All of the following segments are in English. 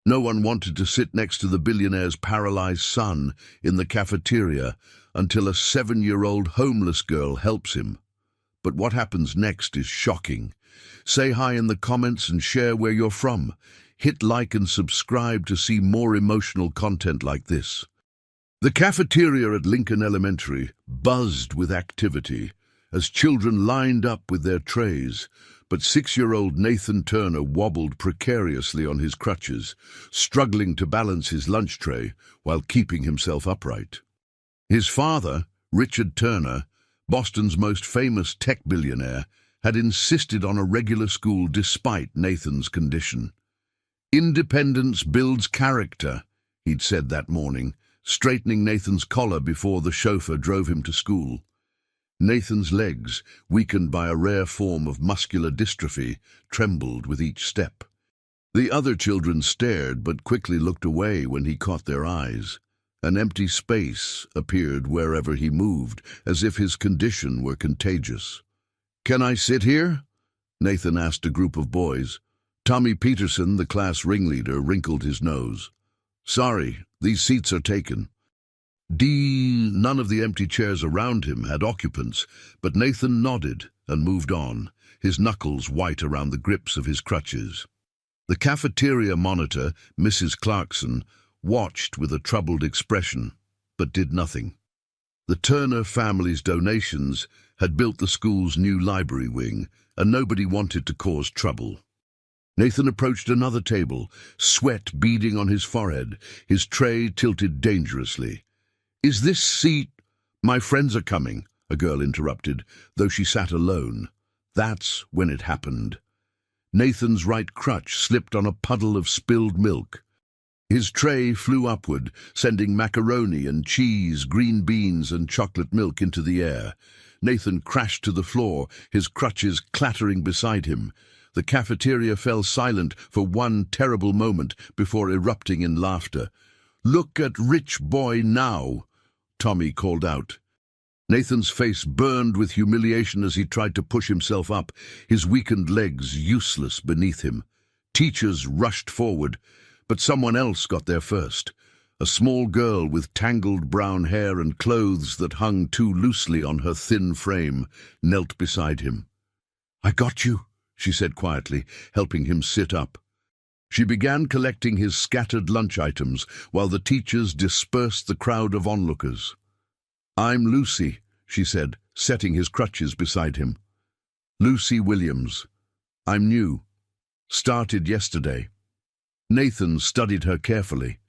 No one wanted to sit next to the billionaire's paralyzed son in the cafeteria until a 7-year-old homeless girl helps him. But what happens next is shocking. Say hi in the comments and share where you're from. Hit like and subscribe to see more emotional content like this. The cafeteria at Lincoln Elementary buzzed with activity as children lined up with their trays, but 6-year-old Nathan Turner wobbled precariously on his crutches, struggling to balance his lunch tray while keeping himself upright. His father, Richard Turner, Boston's most famous tech billionaire, had insisted on a regular school despite Nathan's condition. "Independence builds character," he'd said that morning, straightening Nathan's collar before the chauffeur drove him to school. Nathan's legs, weakened by a rare form of muscular dystrophy, trembled with each step. The other children stared but quickly looked away when he caught their eyes. An empty space appeared wherever he moved, as if his condition were contagious. "Can I sit here?" Nathan asked a group of boys. Tommy Peterson, the class ringleader, wrinkled his nose. "Sorry, these seats are taken." None of the empty chairs around him had occupants, but Nathan nodded and moved on, his knuckles white around the grips of his crutches. The cafeteria monitor, Mrs. Clarkson, watched with a troubled expression, but did nothing. The Turner family's donations had built the school's new library wing, and nobody wanted to cause trouble. Nathan approached another table, sweat beading on his forehead, his tray tilted dangerously. "Is this seat—" "My friends are coming," a girl interrupted, though she sat alone. That's when it happened. Nathan's right crutch slipped on a puddle of spilled milk. His tray flew upward, sending macaroni and cheese, green beans and chocolate milk into the air. Nathan crashed to the floor, his crutches clattering beside him. The cafeteria fell silent for one terrible moment before erupting in laughter. "Look at rich boy now," Tommy called out. Nathan's face burned with humiliation as he tried to push himself up, his weakened legs useless beneath him. Teachers rushed forward, but someone else got there first. A small girl with tangled brown hair and clothes that hung too loosely on her thin frame knelt beside him. "I got you," she said quietly, helping him sit up. She began collecting his scattered lunch items while the teachers dispersed the crowd of onlookers. "I'm Lucy," she said, setting his crutches beside him. "Lucy Williams. I'm new. Started yesterday." Nathan studied her carefully.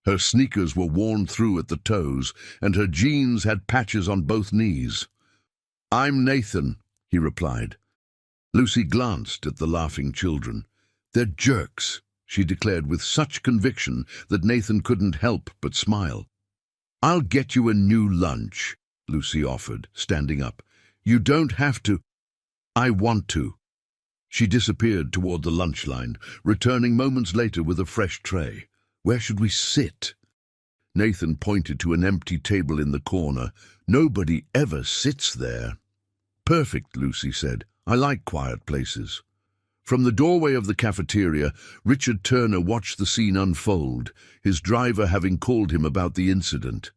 Her sneakers were worn through at the toes, and her jeans had patches on both knees. "I'm Nathan," he replied. Lucy glanced at the laughing children. "They're jerks," she declared with such conviction that Nathan couldn't help but smile. "I'll get you a new lunch," Lucy offered, standing up. "You don't have to." "I want to." She disappeared toward the lunch line, returning moments later with a fresh tray. "Where should we sit?" Nathan pointed to an empty table in the corner. "Nobody ever sits there." "Perfect," Lucy said. "I like quiet places." From the doorway of the cafeteria, Richard Turner watched the scene unfold, his driver having called him about the incident.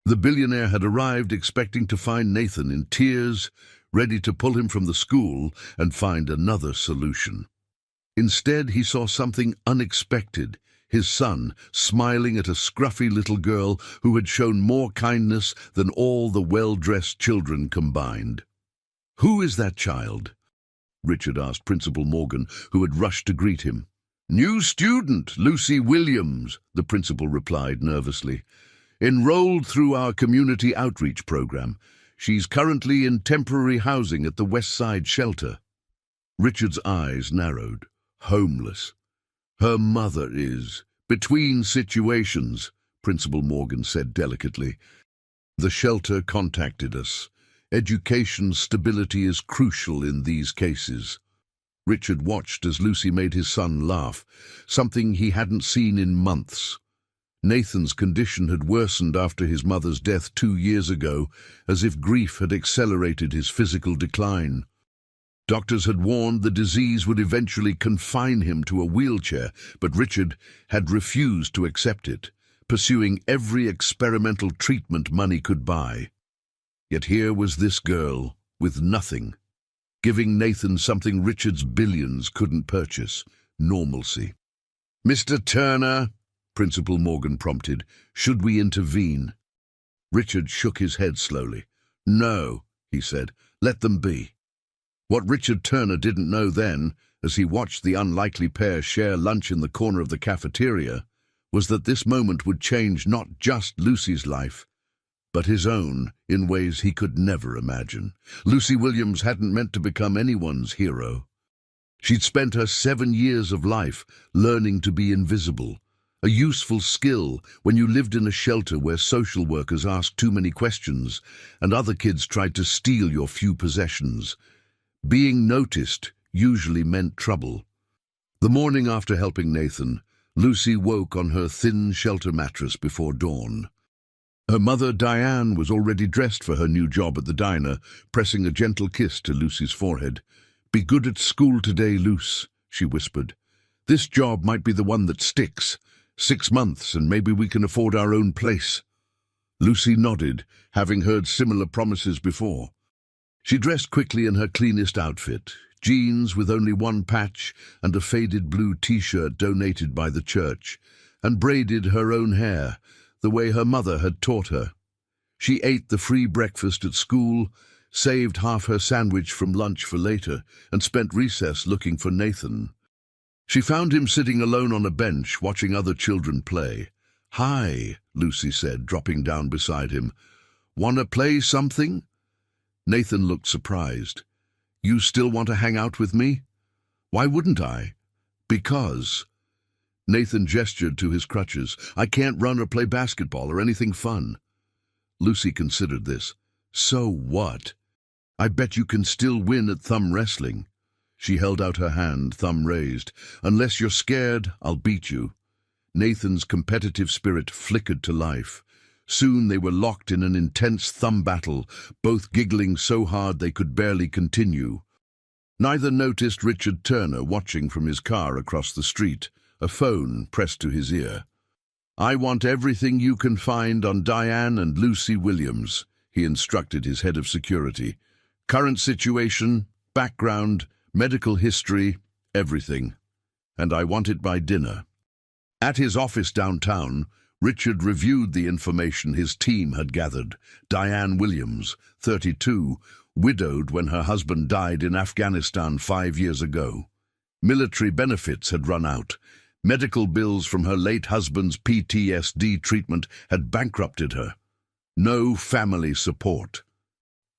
The billionaire had arrived expecting to find Nathan in tears, ready to pull him from the school and find another solution. Instead, he saw something unexpected, his son smiling at a scruffy little girl who had shown more kindness than all the well-dressed children combined. "Who is that child?" Richard asked Principal Morgan, who had rushed to greet him. "New student, Lucy Williams," the principal replied nervously. "Enrolled through our community outreach program. She's currently in temporary housing at the West Side shelter." Richard's eyes narrowed. "Homeless. Her mother is. Between situations," Principal Morgan said delicately. "The shelter contacted us. Education stability is crucial in these cases." Richard watched as Lucy made his son laugh, something he hadn't seen in months. Nathan's condition had worsened after his mother's death 2 years ago, as if grief had accelerated his physical decline. Doctors had warned the disease would eventually confine him to a wheelchair, but Richard had refused to accept it, pursuing every experimental treatment money could buy. Yet here was this girl, with nothing, giving Nathan something Richard's billions couldn't purchase: normalcy. "Mr. Turner," Principal Morgan prompted, "should we intervene?" Richard shook his head slowly. "No," he said, "let them be." What Richard Turner didn't know then, as he watched the unlikely pair share lunch in the corner of the cafeteria, was that this moment would change not just Lucy's life, but his own in ways he could never imagine. Lucy Williams hadn't meant to become anyone's hero. She'd spent her 7 years of life learning to be invisible, a useful skill when you lived in a shelter where social workers asked too many questions and other kids tried to steal your few possessions. Being noticed usually meant trouble. The morning after helping Nathan, Lucy woke on her thin shelter mattress before dawn. Her mother, Diane, was already dressed for her new job at the diner, pressing a gentle kiss to Lucy's forehead. "Be good at school today, Luce," she whispered. "This job might be the one that sticks. 6 months, and maybe we can afford our own place." Lucy nodded, having heard similar promises before. She dressed quickly in her cleanest outfit, jeans with only one patch and a faded blue t-shirt donated by the church, and braided her own hair, the way her mother had taught her. She ate the free breakfast at school, saved half her sandwich from lunch for later, and spent recess looking for Nathan. She found him sitting alone on a bench, watching other children play. "Hi," Lucy said, dropping down beside him. "Wanna play something?" Nathan looked surprised. "You still want to hang out with me?" "Why wouldn't I?" "Because." Nathan gestured to his crutches. "I can't run or play basketball or anything fun." Lucy considered this. "So what? I bet you can still win at thumb wrestling." She held out her hand, thumb raised. "Unless you're scared, I'll beat you." Nathan's competitive spirit flickered to life. Soon they were locked in an intense thumb battle, both giggling so hard they could barely continue. Neither noticed Richard Turner watching from his car across the street, a phone pressed to his ear. "I want everything you can find on Diane and Lucy Williams," he instructed his head of security. "Current situation, background, medical history, everything. And I want it by dinner." At his office downtown, Richard reviewed the information his team had gathered. Diane Williams, 32, widowed when her husband died in Afghanistan 5 years ago. Military benefits had run out. Medical bills from her late husband's PTSD treatment had bankrupted her. No family support.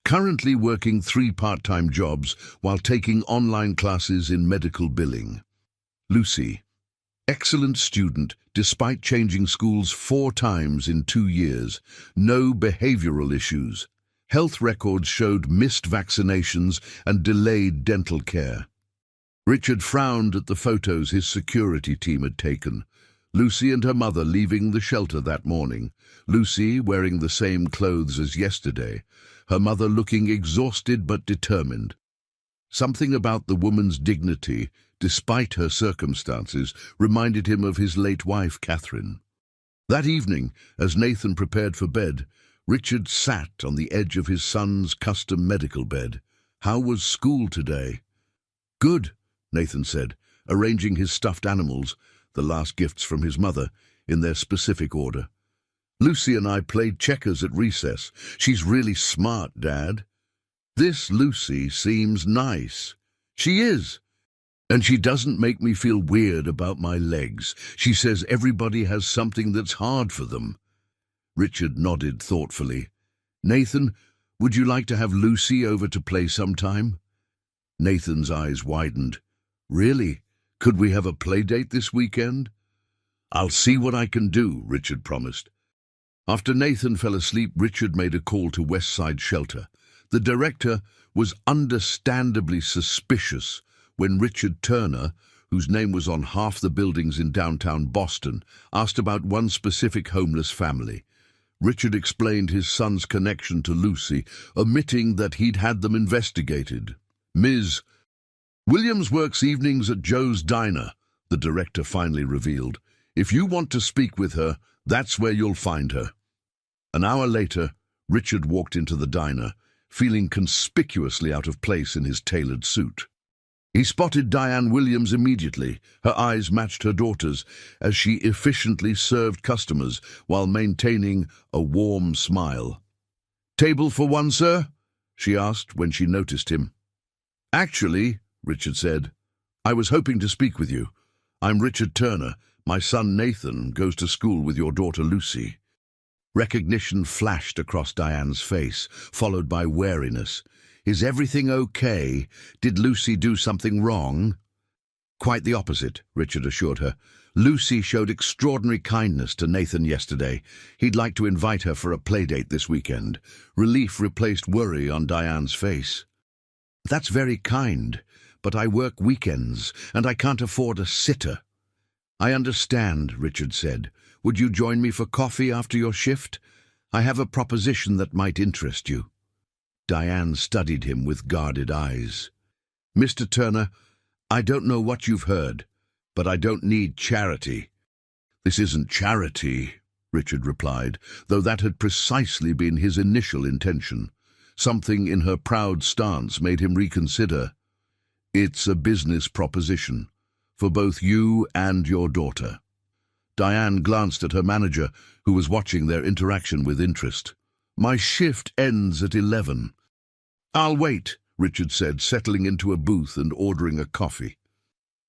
Currently working 3 part-time jobs while taking online classes in medical billing. Lucy, excellent student despite changing schools 4 times in 2 years. No behavioral issues. Health records showed missed vaccinations and delayed dental care. Richard frowned at the photos his security team had taken. Lucy and her mother leaving the shelter that morning. Lucy wearing the same clothes as yesterday. Her mother looking exhausted but determined. Something about the woman's dignity, despite her circumstances, reminded him of his late wife, Catherine. That evening, as Nathan prepared for bed, Richard sat on the edge of his son's custom medical bed. "How was school today?" "Good," Nathan said, arranging his stuffed animals, the last gifts from his mother, in their specific order. "Lucy and I played checkers at recess. She's really smart, Dad." "This Lucy seems nice." "She is. And she doesn't make me feel weird about my legs. She says everybody has something that's hard for them." Richard nodded thoughtfully. "Nathan, would you like to have Lucy over to play sometime?" Nathan's eyes widened. "Really? Could we have a play date this weekend?" "I'll see what I can do," Richard promised. After Nathan fell asleep, Richard made a call to West Side Shelter. The director was understandably suspicious when Richard Turner, whose name was on half the buildings in downtown Boston, asked about one specific homeless family. Richard explained his son's connection to Lucy, omitting that he'd had them investigated. "Ms. Williams works evenings at Joe's Diner, the director finally revealed. If you want to speak with her, that's where you'll find her. An hour later, Richard walked into the diner, feeling conspicuously out of place in his tailored suit. He spotted Diane Williams immediately. Her eyes matched her daughter's as she efficiently served customers while maintaining a warm smile. "Table for one, sir?" she asked when she noticed him. "Actually," Richard said, "I was hoping to speak with you. I'm Richard Turner. My son Nathan goes to school with your daughter Lucy." Recognition flashed across Diane's face, followed by wariness. "Is everything okay? Did Lucy do something wrong?" "Quite the opposite," Richard assured her. "Lucy showed extraordinary kindness to Nathan yesterday. He'd like to invite her for a playdate this weekend." Relief replaced worry on Diane's face. "That's very kind, but I work weekends, and I can't afford a sitter." "I understand," Richard said. "Would you join me for coffee after your shift? I have a proposition that might interest you." Diane studied him with guarded eyes. "Mr. Turner, I don't know what you've heard, but I don't need charity." "This isn't charity," Richard replied, though that had precisely been his initial intention. Something in her proud stance made him reconsider. "It's a business proposition, for both you and your daughter." Diane glanced at her manager, who was watching their interaction with interest. "My shift ends at 11. "I'll wait," Richard said, settling into a booth and ordering a coffee.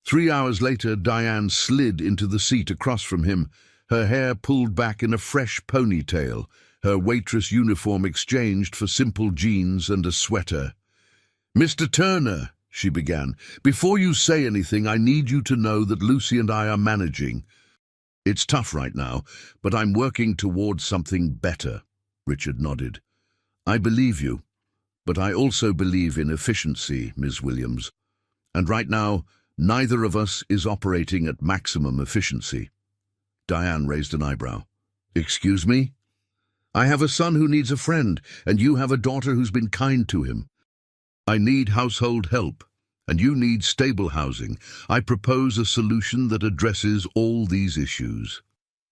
3 hours later, Diane slid into the seat across from him, her hair pulled back in a fresh ponytail, her waitress uniform exchanged for simple jeans and a sweater. "Mr. Turner," she began, "before you say anything, I need you to know that Lucy and I are managing. It's tough right now, but I'm working towards something better." Richard nodded. "I believe you, but I also believe in efficiency, Ms. Williams. And right now, neither of us is operating at maximum efficiency." Diane raised an eyebrow. "Excuse me? I have a son who needs a friend, and you have a daughter who's been kind to him. I need household help, and you need stable housing. I propose a solution that addresses all these issues."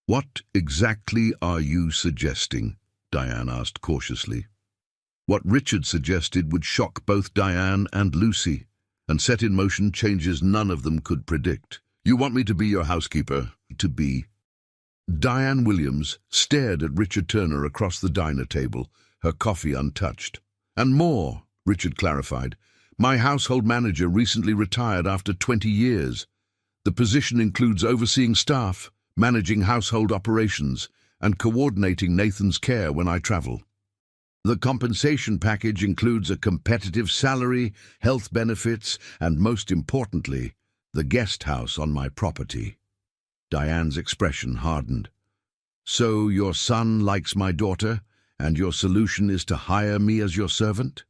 "What exactly are you suggesting?" Diane asked cautiously. What Richard suggested would shock both Diane and Lucy, and set in motion changes none of them could predict. "You want me to be your housekeeper?" "To be." Diane Williams stared at Richard Turner across the diner table, her coffee untouched. "And more," Richard clarified. "My household manager recently retired after 20 years. The position includes overseeing staff, managing household operations, and coordinating Nathan's care when I travel. The compensation package includes a competitive salary, health benefits, and most importantly, the guest house on my property." Diane's expression hardened. "So your son likes my daughter, and your solution is to hire me as your servant?"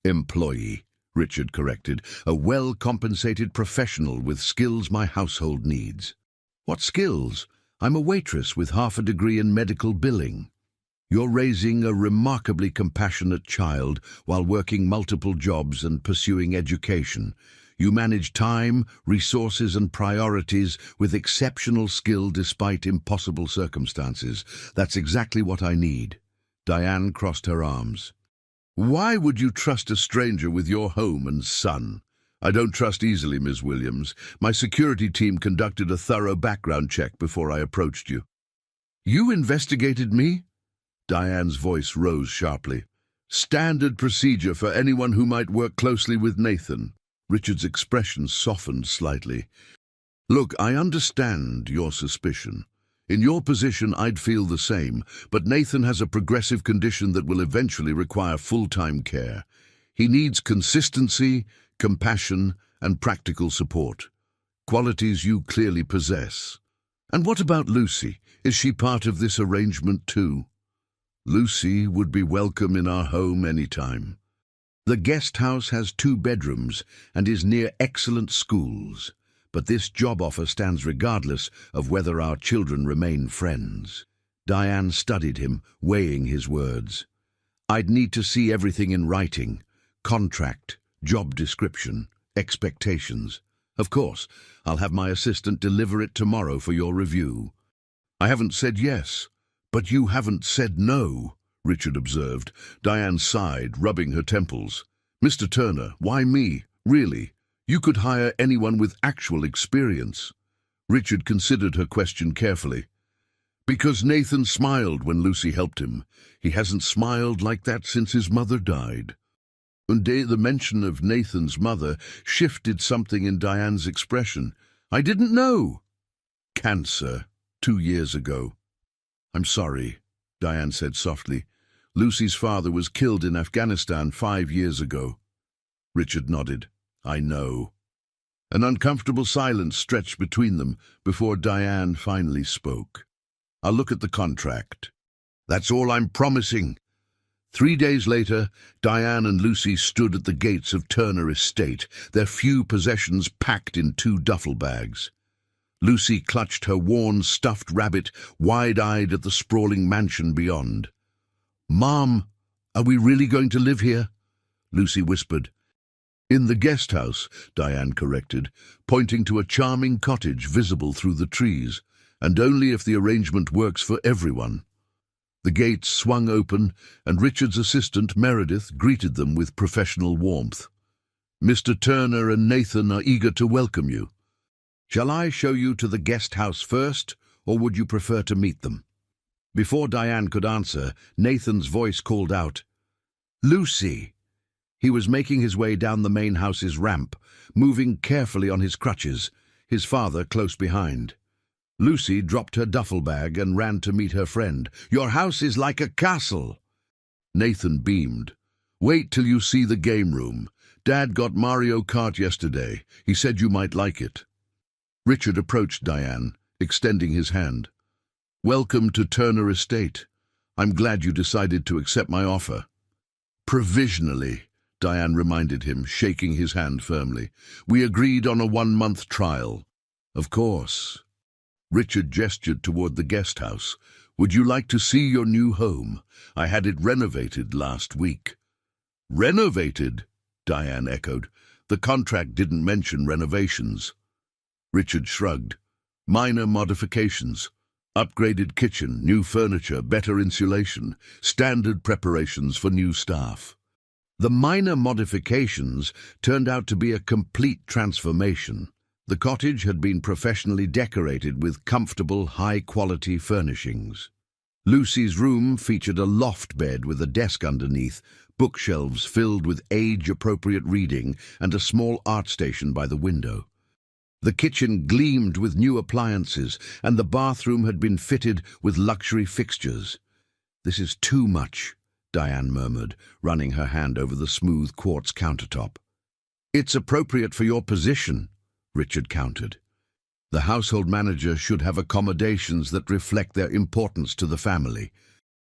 "Employee," Richard corrected. "A well-compensated professional with skills my household needs." "What skills? I'm a waitress with half a degree in medical billing." "You're raising a remarkably compassionate child while working multiple jobs and pursuing education. You manage time, resources, and priorities with exceptional skill despite impossible circumstances. That's exactly what I need." Diane crossed her arms. "Why would you trust a stranger with your home and son?" "I don't trust easily, Ms. Williams. My security team conducted a thorough background check before I approached you." "You investigated me?" Diane's voice rose sharply. "Standard procedure for anyone who might work closely with Nathan." Richard's expression softened slightly. "Look, I understand your suspicion. In your position, I'd feel the same, but Nathan has a progressive condition that will eventually require full-time care. He needs consistency, compassion, and practical support, qualities you clearly possess." "And what about Lucy? Is she part of this arrangement too?" "Lucy would be welcome in our home anytime. The guest house has 2 bedrooms and is near excellent schools, but this job offer stands regardless of whether our children remain friends." Diane studied him, weighing his words. "I'd need to see everything in writing: contract, job description, expectations. Of course, I'll have my assistant deliver it tomorrow for your review. I haven't said yes, but you haven't said no, Richard observed. Diane sighed, rubbing her temples. Mr. Turner, why me? Really? You could hire anyone with actual experience. Richard considered her question carefully. Because Nathan smiled when Lucy helped him. He hasn't smiled like that since his mother died. And the mention of Nathan's mother shifted something in Diane's expression. I didn't know. Cancer, 2 years ago. I'm sorry, Diane said softly. Lucy's father was killed in Afghanistan 5 years ago. Richard nodded. I know. An uncomfortable silence stretched between them before Diane finally spoke. I'll look at the contract. That's all I'm promising. 3 days later, Diane and Lucy stood at the gates of Turner Estate, their few possessions packed in 2 duffel bags. Lucy clutched her worn stuffed rabbit, wide-eyed at the sprawling mansion beyond. Mom, are we really going to live here? Lucy whispered. In the guest house, Diane corrected, pointing to a charming cottage visible through the trees, and only if the arrangement works for everyone. The gates swung open, and Richard's assistant, Meredith, greeted them with professional warmth. Mr. Turner and Nathan are eager to welcome you. Shall I show you to the guest house first, or would you prefer to meet them? Before Diane could answer, Nathan's voice called out, Lucy! He was making his way down the main house's ramp, moving carefully on his crutches, his father close behind. Lucy dropped her duffel bag and ran to meet her friend. Your house is like a castle. Nathan beamed. Wait till you see the game room. Dad got Mario Kart yesterday. He said you might like it. Richard approached Diane, extending his hand. Welcome to Turner Estate. I'm glad you decided to accept my offer. Provisionally, Diane reminded him, shaking his hand firmly. We agreed on a 1-month trial. Of course. Richard gestured toward the guest house. Would you like to see your new home? I had it renovated last week. Renovated? Diane echoed. The contract didn't mention renovations. Richard shrugged. Minor modifications. Upgraded kitchen, new furniture, better insulation, standard preparations for new staff. The minor modifications turned out to be a complete transformation. The cottage had been professionally decorated with comfortable, high-quality furnishings. Lucy's room featured a loft bed with a desk underneath, bookshelves filled with age-appropriate reading, and a small art station by the window. The kitchen gleamed with new appliances, and the bathroom had been fitted with luxury fixtures. This is too much, Diane murmured, running her hand over the smooth quartz countertop. It's appropriate for your position, Richard countered. The household manager should have accommodations that reflect their importance to the family.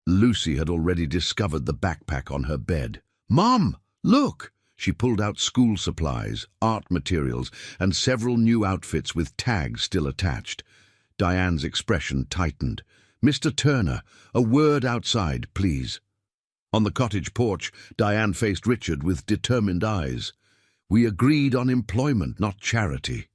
Lucy had already discovered the backpack on her bed. Mom, look! She pulled out school supplies, art materials, and several new outfits with tags still attached. Diane's expression tightened. Mr. Turner, a word outside, please. On the cottage porch, Diane faced Richard with determined eyes. We agreed on employment, not charity.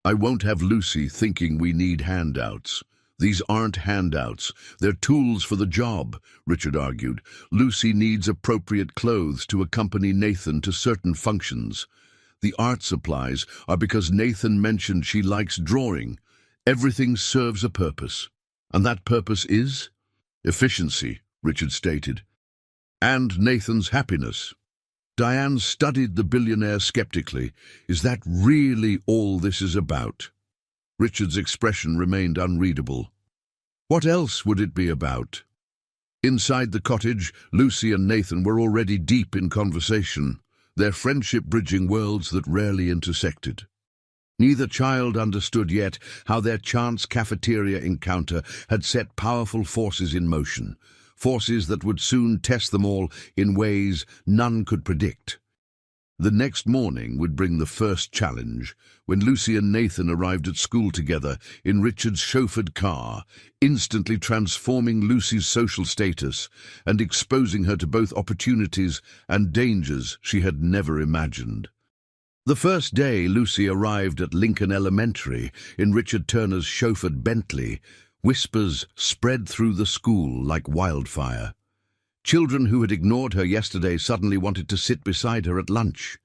I won't have Lucy thinking we need handouts. These aren't handouts. They're tools for the job, Richard argued. Lucy needs appropriate clothes to accompany Nathan to certain functions. The art supplies are because Nathan mentioned she likes drawing. Everything serves a purpose. And that purpose is? Efficiency, Richard stated. And Nathan's happiness. Diane studied the billionaire skeptically. Is that really all this is about? Richard's expression remained unreadable. What else would it be about? Inside the cottage, Lucy and Nathan were already deep in conversation, their friendship bridging worlds that rarely intersected. Neither child understood yet how their chance cafeteria encounter had set powerful forces in motion, forces that would soon test them all in ways none could predict. The next morning would bring the first challenge, when Lucy and Nathan arrived at school together in Richard's chauffeured car, instantly transforming Lucy's social status and exposing her to both opportunities and dangers she had never imagined. The first day Lucy arrived at Lincoln Elementary in Richard Turner's chauffeured Bentley, whispers spread through the school like wildfire. Children who had ignored her yesterday suddenly wanted to sit beside her at lunch.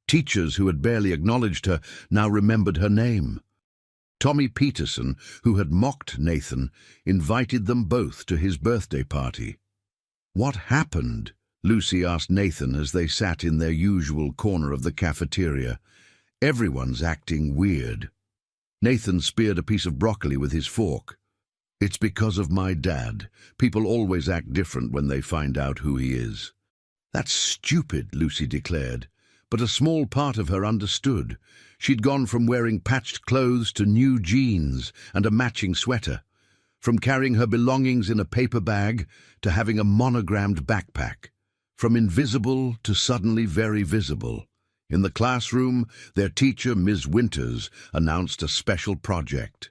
Teachers who had barely acknowledged her now remembered her name. Tommy Peterson, who had mocked Nathan, invited them both to his birthday party. "What happened?" Lucy asked Nathan as they sat in their usual corner of the cafeteria. "Everyone's acting weird." Nathan speared a piece of broccoli with his fork. "It's because of my dad. People always act different when they find out who he is." "That's stupid," Lucy declared. But a small part of her understood. She'd gone from wearing patched clothes to new jeans and a matching sweater, from carrying her belongings in a paper bag to having a monogrammed backpack, from invisible to suddenly very visible. In the classroom, their teacher, Ms. Winters, announced a special project.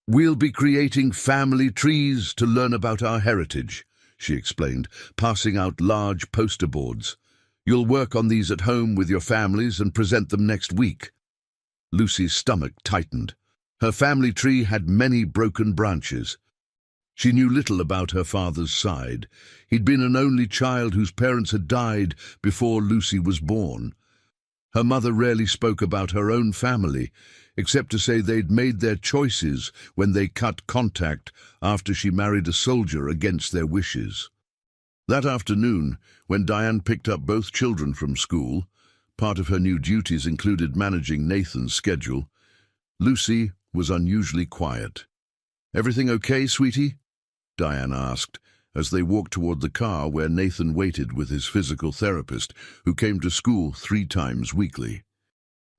"We'll be creating family trees to learn about our heritage," she explained, passing out large poster boards. "You'll work on these at home with your families and present them next week." Lucy's stomach tightened. Her family tree had many broken branches. She knew little about her father's side. He'd been an only child whose parents had died before Lucy was born. Her mother rarely spoke about her own family, except to say they'd made their choices when they cut contact after she married a soldier against their wishes. That afternoon, when Diane picked up both children from school, part of her new duties included managing Nathan's schedule, Lucy was unusually quiet. "Everything okay, sweetie?" Diane asked, as they walked toward the car where Nathan waited with his physical therapist, who came to school 3 times weekly.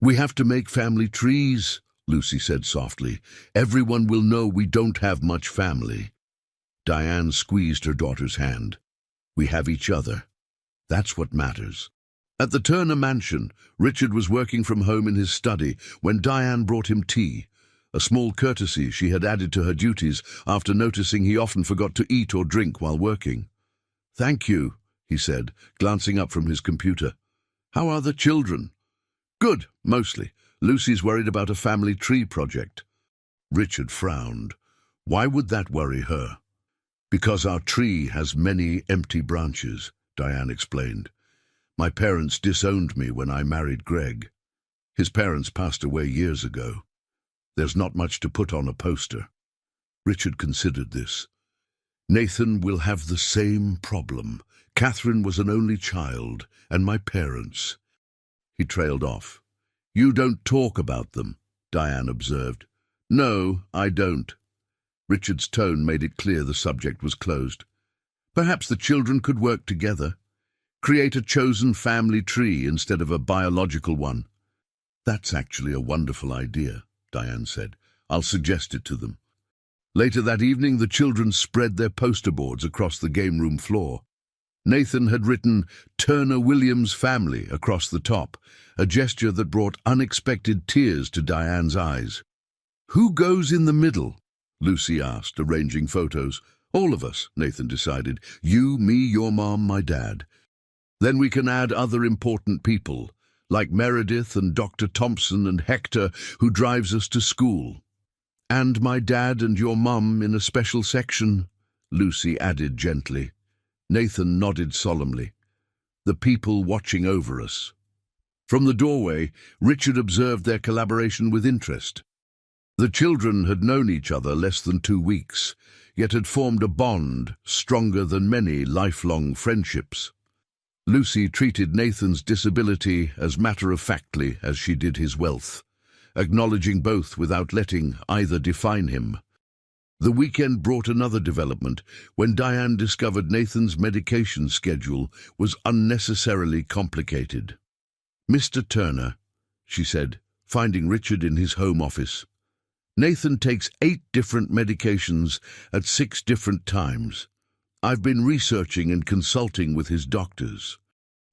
"We have to make family trees," Lucy said softly. "Everyone will know we don't have much family." Diane squeezed her daughter's hand. "We have each other. That's what matters." At the Turner mansion, Richard was working from home in his study when Diane brought him tea, a small courtesy she had added to her duties after noticing he often forgot to eat or drink while working. "Thank you," he said, glancing up from his computer. "How are the children?" "Good, mostly. Lucy's worried about a family tree project." Richard frowned. Why would that worry her? "Because our tree has many empty branches," Diane explained. "My parents disowned me when I married Greg. His parents passed away years ago. There's not much to put on a poster." Richard considered this. "Nathan will have the same problem. Catherine was an only child, and my parents." He trailed off. "You don't talk about them," Diane observed. "No, I don't." Richard's tone made it clear the subject was closed. "Perhaps the children could work together. Create a chosen family tree instead of a biological one." "That's actually a wonderful idea," Diane said. "I'll suggest it to them." Later that evening, the children spread their poster boards across the game room floor. Nathan had written "Turner Williams Family" across the top, a gesture that brought unexpected tears to Diane's eyes. "Who goes in the middle?" Lucy asked, arranging photos. "All of us," Nathan decided. "You, me, your mom, my dad. Then we can add other important people, like Meredith and Dr. Thompson and Hector, who drives us to school. And my dad and your mum in a special section," Lucy added gently. Nathan nodded solemnly. "The people watching over us." From the doorway, Richard observed their collaboration with interest. The children had known each other less than 2 weeks, yet had formed a bond stronger than many lifelong friendships. Lucy treated Nathan's disability as matter-of-factly as she did his wealth, acknowledging both without letting either define him. The weekend brought another development when Diane discovered Nathan's medication schedule was unnecessarily complicated. "Mr. Turner," she said, finding Richard in his home office. "Nathan takes 8 different medications at 6 different times. I've been researching and consulting with his doctors.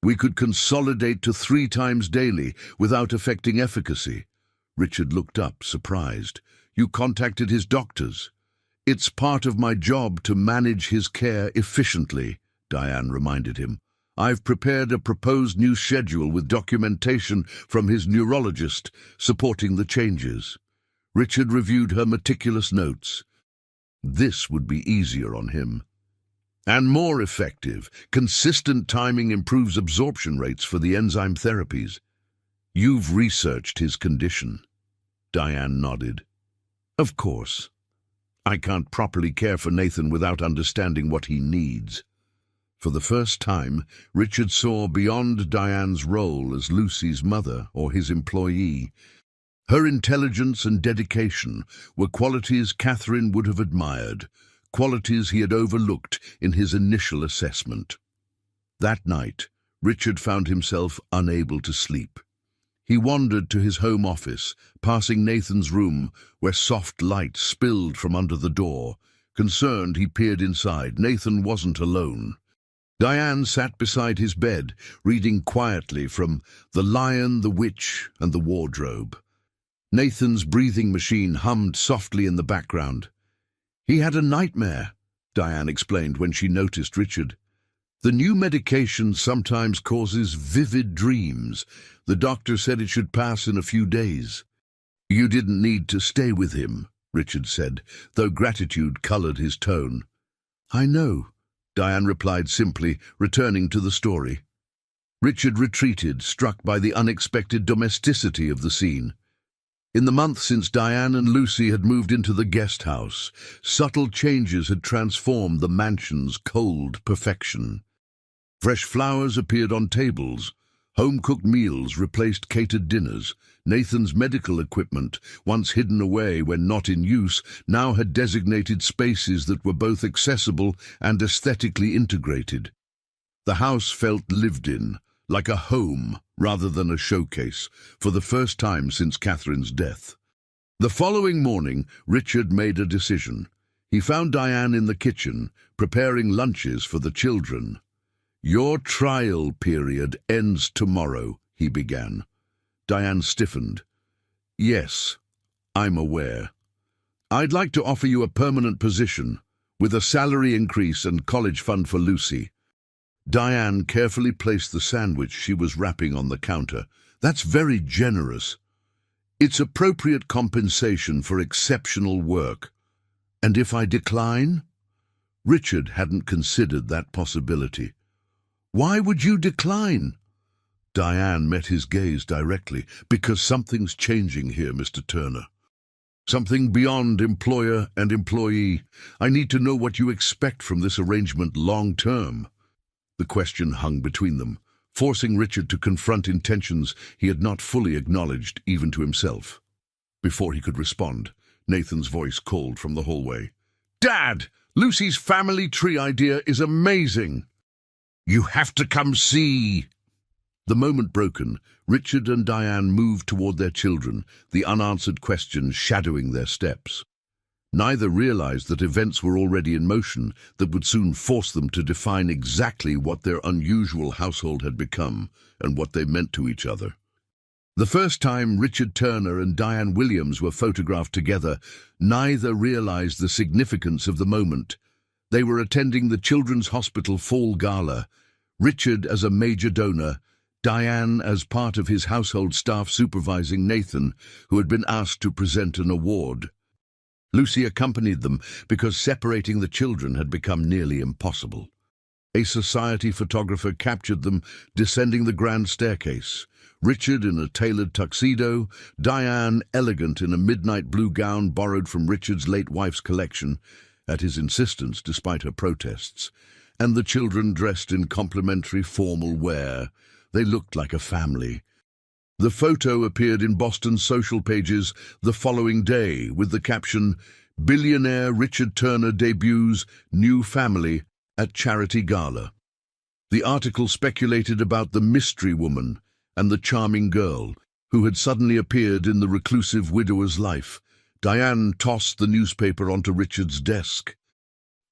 We could consolidate to 3 times daily without affecting efficacy." Richard looked up, surprised. "You contacted his doctors?" "It's part of my job to manage his care efficiently," Diane reminded him. I've prepared a proposed new schedule with documentation from his neurologist supporting the changes. Richard reviewed her meticulous notes. This would be easier on him. And more effective. Consistent timing improves absorption rates for the enzyme therapies. You've researched his condition. Diane nodded. Of course. I can't properly care for Nathan without understanding what he needs. For the first time, Richard saw beyond Diane's role as Lucy's mother or his employee. Her intelligence and dedication were qualities Catherine would have admired, qualities he had overlooked in his initial assessment. That night, Richard found himself unable to sleep. He wandered to his home office, passing Nathan's room, where soft light spilled from under the door. Concerned, he peered inside. Nathan wasn't alone. Diane sat beside his bed, reading quietly from The Lion, the Witch, and the Wardrobe. Nathan's breathing machine hummed softly in the background. He had a nightmare, Diane explained when she noticed Richard. The new medication sometimes causes vivid dreams. The doctor said it should pass in a few days. You didn't need to stay with him, Richard said, though gratitude colored his tone. I know, Diane replied simply, returning to the story. Richard retreated, struck by the unexpected domesticity of the scene. In the month since Diane and Lucy had moved into the guest house, subtle changes had transformed the mansion's cold perfection. Fresh flowers appeared on tables. Home-cooked meals replaced catered dinners. Nathan's medical equipment, once hidden away when not in use, now had designated spaces that were both accessible and aesthetically integrated. The house felt lived in, like a home rather than a showcase, for the first time since Catherine's death. The following morning, Richard made a decision. He found Diane in the kitchen, preparing lunches for the children. Your trial period ends tomorrow, he began. Diane stiffened. Yes, I'm aware. I'd like to offer you a permanent position, with a salary increase and college fund for Lucy. Diane carefully placed the sandwich she was wrapping on the counter. That's very generous. It's appropriate compensation for exceptional work. And if I decline? Richard hadn't considered that possibility. Why would you decline? Diane met his gaze directly. Because something's changing here, Mr. Turner. Something beyond employer and employee. I need to know what you expect from this arrangement long term. The question hung between them, forcing Richard to confront intentions he had not fully acknowledged even to himself. Before he could respond, Nathan's voice called from the hallway. Dad! Lucy's family tree idea is amazing! You have to come see! The moment broken, Richard and Diane moved toward their children, the unanswered questions shadowing their steps. Neither realized that events were already in motion that would soon force them to define exactly what their unusual household had become and what they meant to each other. The first time Richard Turner and Diane Williams were photographed together, neither realized the significance of the moment. They were attending the Children's Hospital Fall Gala, Richard as a major donor, Diane as part of his household staff supervising Nathan, who had been asked to present an award. Lucy accompanied them because separating the children had become nearly impossible. A society photographer captured them descending the grand staircase, Richard in a tailored tuxedo, Diane elegant in a midnight blue gown borrowed from Richard's late wife's collection, at his insistence despite her protests, and the children dressed in complimentary formal wear. They looked like a family. The photo appeared in Boston's social pages the following day with the caption, "Billionaire Richard Turner debuts new family at charity gala." The article speculated about the mystery woman and the charming girl who had suddenly appeared in the reclusive widower's life. Diane tossed the newspaper onto Richard's desk.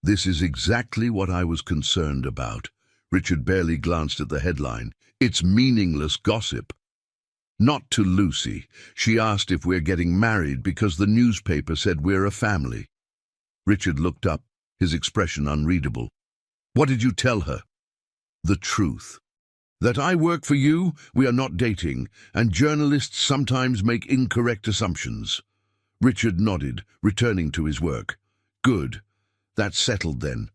This is exactly what I was concerned about. Richard barely glanced at the headline. It's meaningless gossip. Not to Lucy. She asked if we're getting married because the newspaper said we're a family. Richard looked up, his expression unreadable. What did you tell her? The truth. That I work for you, we are not dating, and journalists sometimes make incorrect assumptions. Richard nodded, returning to his work. Good. That's settled then.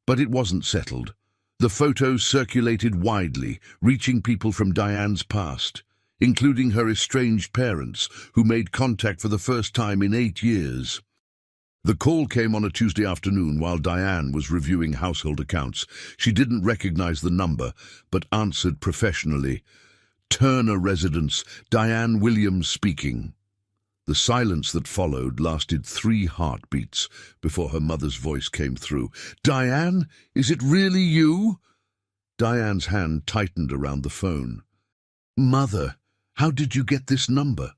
But it wasn't settled. The photos circulated widely, reaching people from Diane's past, including her estranged parents, who made contact for the first time in 8 years. The call came on a Tuesday afternoon while Diane was reviewing household accounts. She didn't recognize the number, but answered professionally. Turner Residence, Diane Williams speaking. The silence that followed lasted 3 heartbeats before her mother's voice came through. Diane, is it really you? Diane's hand tightened around the phone. Mother, how did you get this number?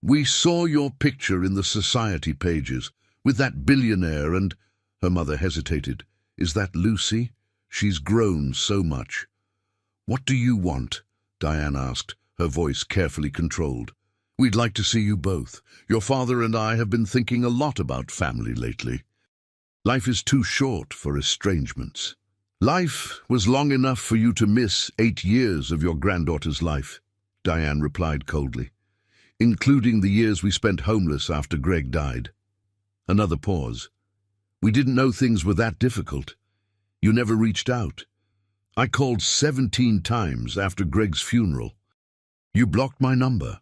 We saw your picture in the society pages, with that billionaire and... Her mother hesitated. Is that Lucy? She's grown so much. What do you want? Diane asked, her voice carefully controlled. We'd like to see you both. Your father and I have been thinking a lot about family lately. Life is too short for estrangements. Life was long enough for you to miss 8 years of your granddaughter's life, Diane replied coldly, including the years we spent homeless after Greg died. Another pause. We didn't know things were that difficult. You never reached out. I called 17 times after Greg's funeral. You blocked my number.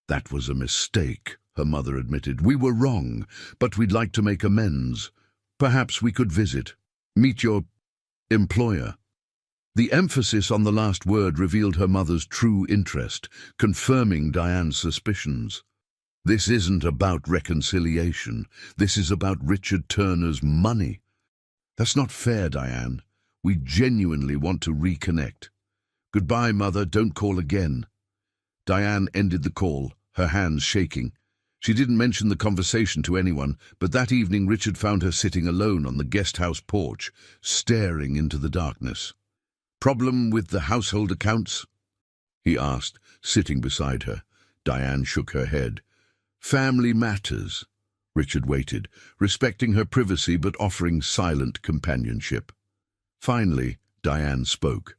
That was a mistake, her mother admitted. We were wrong, but we'd like to make amends. Perhaps we could visit. Meet your employer. The emphasis on the last word revealed her mother's true interest, confirming Diane's suspicions. This isn't about reconciliation. This is about Richard Turner's money. That's not fair, Diane. We genuinely want to reconnect. Goodbye, Mother. Don't call again. Diane ended the call, her hands shaking. She didn't mention the conversation to anyone, but that evening Richard found her sitting alone on the guest house porch, staring into the darkness. Problem with the household accounts? He asked, sitting beside her. Diane shook her head. Family matters. Richard waited, respecting her privacy but offering silent companionship. Finally, Diane spoke.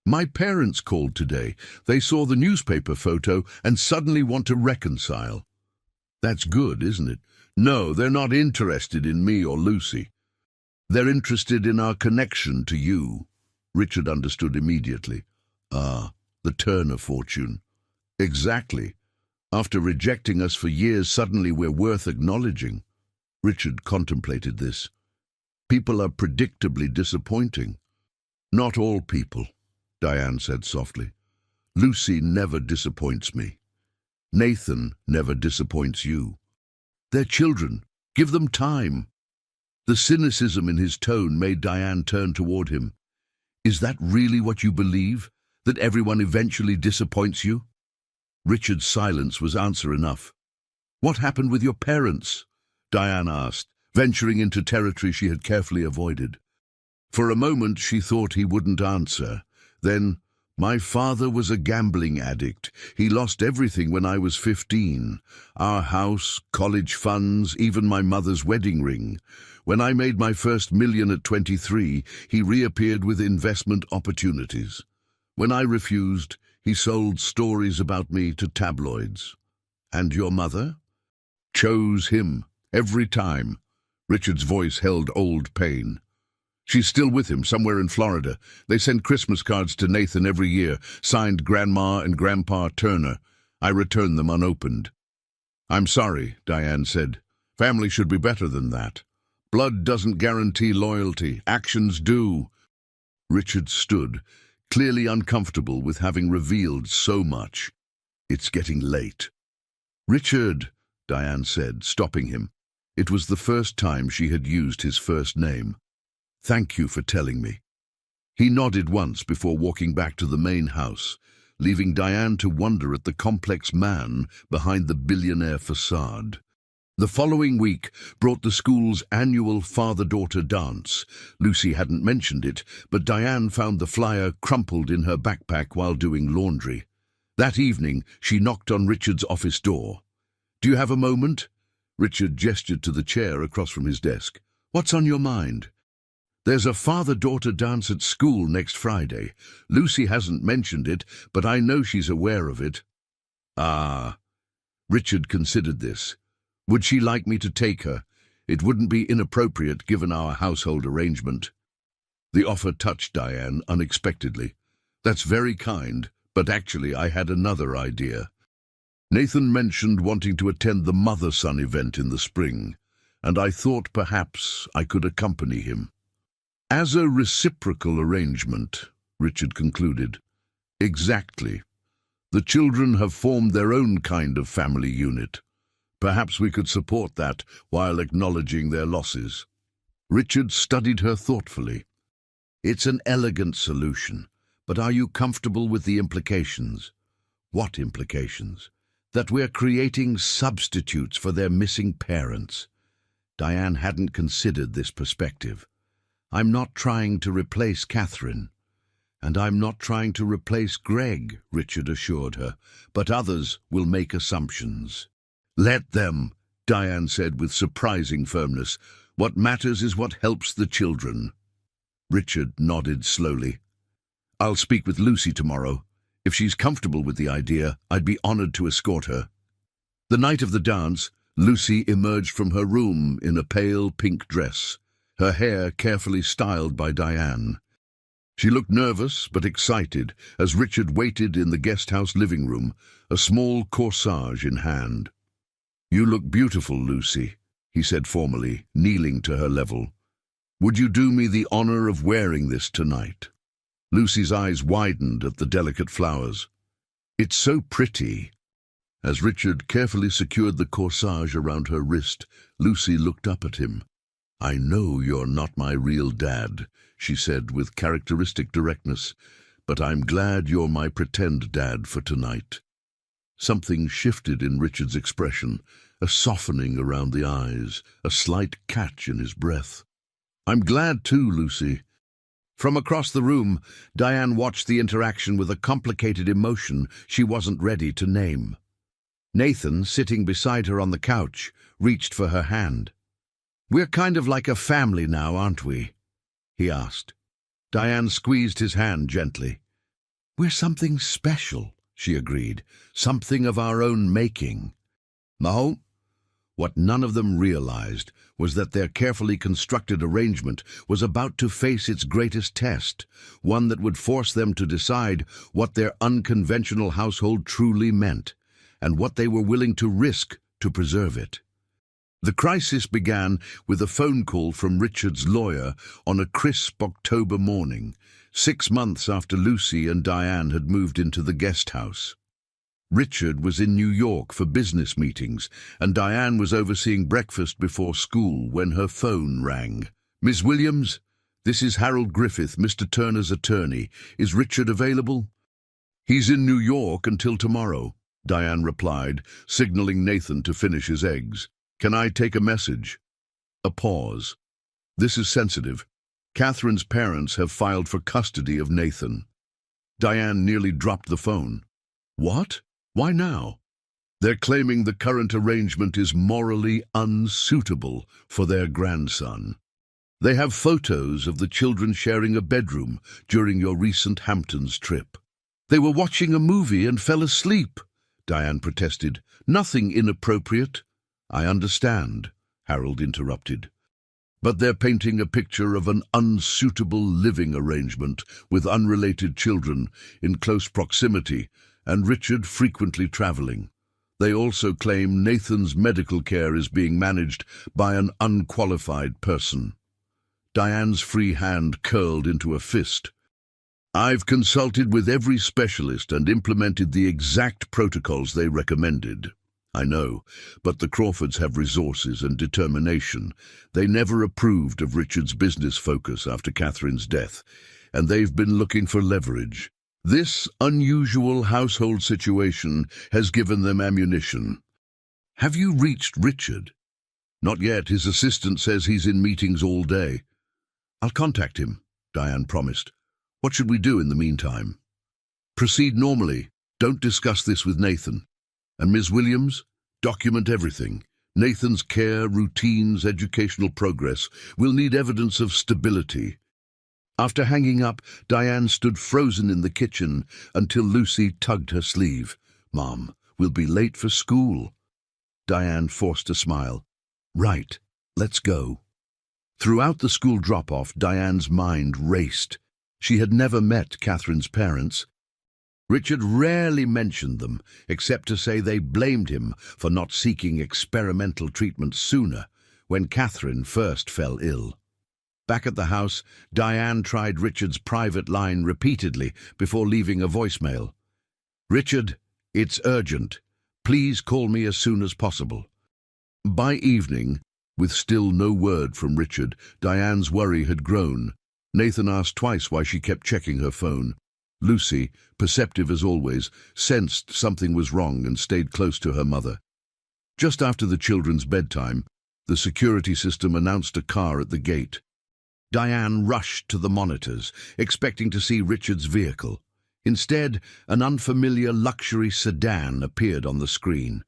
My parents called today. They saw the newspaper photo and suddenly want to reconcile. That's good, isn't it? No, they're not interested in me or Lucy. They're interested in our connection to you. Richard understood immediately. Ah, the Turner fortune. Exactly. After rejecting us for years, suddenly we're worth acknowledging. Richard contemplated this. People are predictably disappointing. Not all people, Diane said softly. Lucy never disappoints me. Nathan never disappoints you. They're children. Give them time. The cynicism in his tone made Diane turn toward him. Is that really what you believe? That everyone eventually disappoints you? Richard's silence was answer enough. What happened with your parents? Diane asked, venturing into territory she had carefully avoided. For a moment she thought he wouldn't answer. Then, my father was a gambling addict. He lost everything when I was 15. Our house, college funds, even my mother's wedding ring. When I made my first million at 23, he reappeared with investment opportunities. When I refused, he sold stories about me to tabloids. And your mother? Chose him, every time. Richard's voice held old pain. She's still with him, somewhere in Florida. They send Christmas cards to Nathan every year, signed Grandma and Grandpa Turner. I return them unopened. I'm sorry, Diane said. Family should be better than that. Blood doesn't guarantee loyalty. Actions do. Richard stood, clearly uncomfortable with having revealed so much. It's getting late. Richard, Diane said, stopping him. It was the first time she had used his first name. Thank you for telling me. He nodded once before walking back to the main house, leaving Diane to wonder at the complex man behind the billionaire facade. The following week brought the school's annual father-daughter dance. Lucy hadn't mentioned it, but Diane found the flyer crumpled in her backpack while doing laundry. That evening, she knocked on Richard's office door. Do you have a moment? Richard gestured to the chair across from his desk. What's on your mind? There's a father-daughter dance at school next Friday. Lucy hasn't mentioned it, but I know she's aware of it. Ah, Richard considered this. Would she like me to take her? It wouldn't be inappropriate given our household arrangement. The offer touched Diane unexpectedly. That's very kind, but actually I had another idea. Nathan mentioned wanting to attend the mother-son event in the spring, and I thought perhaps I could accompany him. As a reciprocal arrangement, Richard concluded. Exactly. The children have formed their own kind of family unit. Perhaps we could support that while acknowledging their losses. Richard studied her thoughtfully. It's an elegant solution, but are you comfortable with the implications? What implications? That we're creating substitutes for their missing parents. Diane hadn't considered this perspective. I'm not trying to replace Catherine. And I'm not trying to replace Greg, Richard assured her, but others will make assumptions. Let them, Diane said with surprising firmness. What matters is what helps the children. Richard nodded slowly. I'll speak with Lucy tomorrow. If she's comfortable with the idea, I'd be honored to escort her. The night of the dance, Lucy emerged from her room in a pale pink dress, her hair carefully styled by Diane. She looked nervous but excited as Richard waited in the guest-house living room, a small corsage in hand. You look beautiful, Lucy, he said formally, kneeling to her level. Would you do me the honor of wearing this tonight? Lucy's eyes widened at the delicate flowers. It's so pretty. As Richard carefully secured the corsage around her wrist, Lucy looked up at him. I know you're not my real dad, she said with characteristic directness, but I'm glad you're my pretend dad for tonight. Something shifted in Richard's expression, a softening around the eyes, a slight catch in his breath. I'm glad too, Lucy. From across the room, Diane watched the interaction with a complicated emotion she wasn't ready to name. Nathan, sitting beside her on the couch, reached for her hand. We're kind of like a family now, aren't we? He asked. Diane squeezed his hand gently. We're something special, she agreed, something of our own making. No. What none of them realized was that their carefully constructed arrangement was about to face its greatest test, one that would force them to decide what their unconventional household truly meant, and what they were willing to risk to preserve it. The crisis began with a phone call from Richard's lawyer on a crisp October morning, 6 months after Lucy and Diane had moved into the guest house. Richard was in New York for business meetings, and Diane was overseeing breakfast before school when her phone rang. Miss Williams, this is Harold Griffith, Mr. Turner's attorney. Is Richard available? He's in New York until tomorrow, Diane replied, signaling Nathan to finish his eggs. Can I take a message? A pause. This is sensitive. Catherine's parents have filed for custody of Nathan. Diane nearly dropped the phone. What? Why now? They're claiming the current arrangement is morally unsuitable for their grandson. They have photos of the children sharing a bedroom during your recent Hamptons trip. They were watching a movie and fell asleep, Diane protested. Nothing inappropriate. I understand, Harold interrupted. But they're painting a picture of an unsuitable living arrangement with unrelated children in close proximity and Richard frequently traveling. They also claim Nathan's medical care is being managed by an unqualified person. Diane's free hand curled into a fist. I've consulted with every specialist and implemented the exact protocols they recommended. I know, but the Crawfords have resources and determination. They never approved of Richard's business focus after Catherine's death, and they've been looking for leverage. This unusual household situation has given them ammunition. Have you reached Richard? Not yet. His assistant says he's in meetings all day. I'll contact him, Diane promised. What should we do in the meantime? Proceed normally. Don't discuss this with Nathan. And Ms. Williams, document everything. Nathan's care, routines, educational progress will need evidence of stability. After hanging up, Diane stood frozen in the kitchen until Lucy tugged her sleeve. "Mom, we'll be late for school." Diane forced a smile. "Right, let's go." Throughout the school drop-off, Diane's mind raced. She had never met Catherine's parents. Richard rarely mentioned them, except to say they blamed him for not seeking experimental treatment sooner, when Catherine first fell ill. Back at the house, Diane tried Richard's private line repeatedly before leaving a voicemail. "Richard, it's urgent. Please call me as soon as possible." By evening, with still no word from Richard, Diane's worry had grown. Nathan asked twice why she kept checking her phone. Lucy, perceptive as always, sensed something was wrong and stayed close to her mother. Just after the children's bedtime, the security system announced a car at the gate. Diane rushed to the monitors, expecting to see Richard's vehicle. Instead, an unfamiliar luxury sedan appeared on the screen.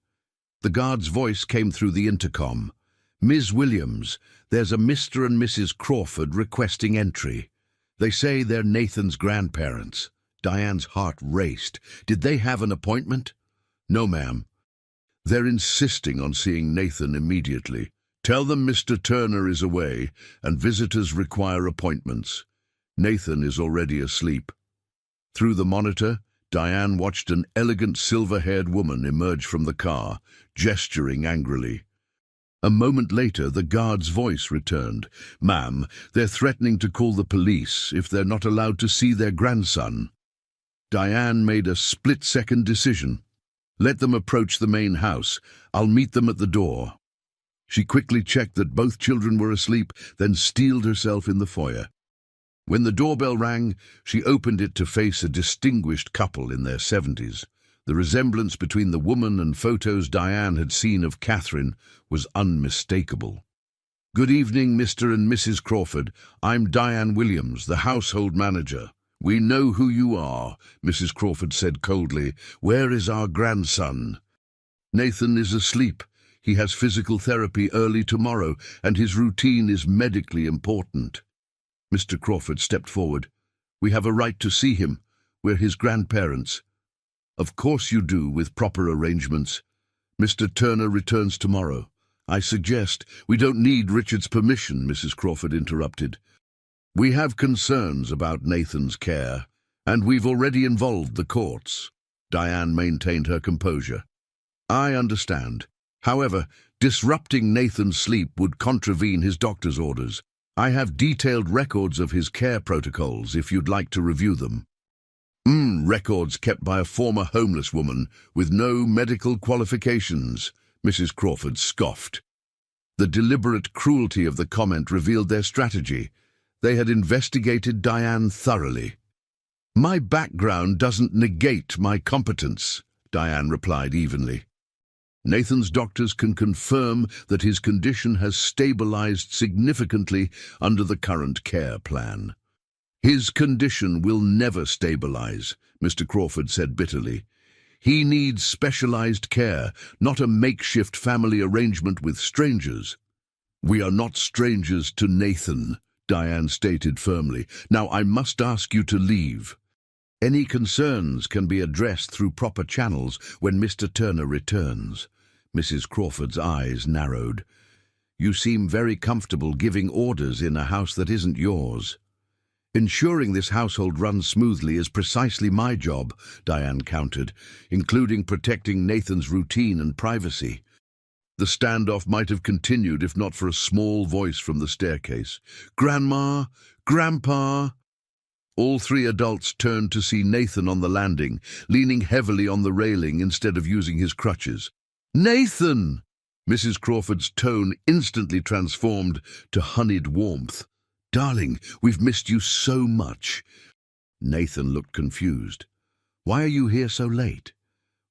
The guard's voice came through the intercom. "Ms. Williams, there's a Mr. and Mrs. Crawford requesting entry. They say they're Nathan's grandparents." Diane's heart raced. Did they have an appointment? "No, ma'am. They're insisting on seeing Nathan immediately. Tell them Mr. Turner is away and visitors require appointments. Nathan is already asleep." Through the monitor, Diane watched an elegant silver-haired woman emerge from the car, gesturing angrily. A moment later, the guard's voice returned. "Ma'am, they're threatening to call the police if they're not allowed to see their grandson." Diane made a split-second decision. "Let them approach the main house. I'll meet them at the door." She quickly checked that both children were asleep, then steeled herself in the foyer. When the doorbell rang, she opened it to face a distinguished couple in their 70s. The resemblance between the woman and photos Diane had seen of Catherine was unmistakable. "Good evening, Mr. and Mrs. Crawford. I'm Diane Williams, the household manager." "We know who you are," Mrs. Crawford said coldly. "Where is our grandson?" "Nathan is asleep. He has physical therapy early tomorrow, and his routine is medically important." Mr. Crawford stepped forward. "We have a right to see him. We're his grandparents." "Of course you do, with proper arrangements. Mr. Turner returns tomorrow." "I suggest we don't need Richard's permission," Mrs. Crawford interrupted. "We have concerns about Nathan's care, and we've already involved the courts." Diane maintained her composure. "I understand. However, disrupting Nathan's sleep would contravene his doctor's orders. I have detailed records of his care protocols if you'd like to review them." Records kept by a former homeless woman with no medical qualifications," Mrs. Crawford scoffed. The deliberate cruelty of the comment revealed their strategy. They had investigated Diane thoroughly. "My background doesn't negate my competence," Diane replied evenly. "Nathan's doctors can confirm that his condition has stabilized significantly under the current care plan." "His condition will never stabilize," Mr. Crawford said bitterly. "He needs specialized care, not a makeshift family arrangement with strangers." "We are not strangers to Nathan," Diane stated firmly. "Now I must ask you to leave. Any concerns can be addressed through proper channels when Mr. Turner returns." Mrs. Crawford's eyes narrowed. "You seem very comfortable giving orders in a house that isn't yours." "Ensuring this household runs smoothly is precisely my job," Diane countered, "including protecting Nathan's routine and privacy." The standoff might have continued if not for a small voice from the staircase. "Grandma! Grandpa!" All three adults turned to see Nathan on the landing, leaning heavily on the railing instead of using his crutches. "Nathan!" Mrs. Crawford's tone instantly transformed to honeyed warmth. "Darling, we've missed you so much." Nathan looked confused. "Why are you here so late?"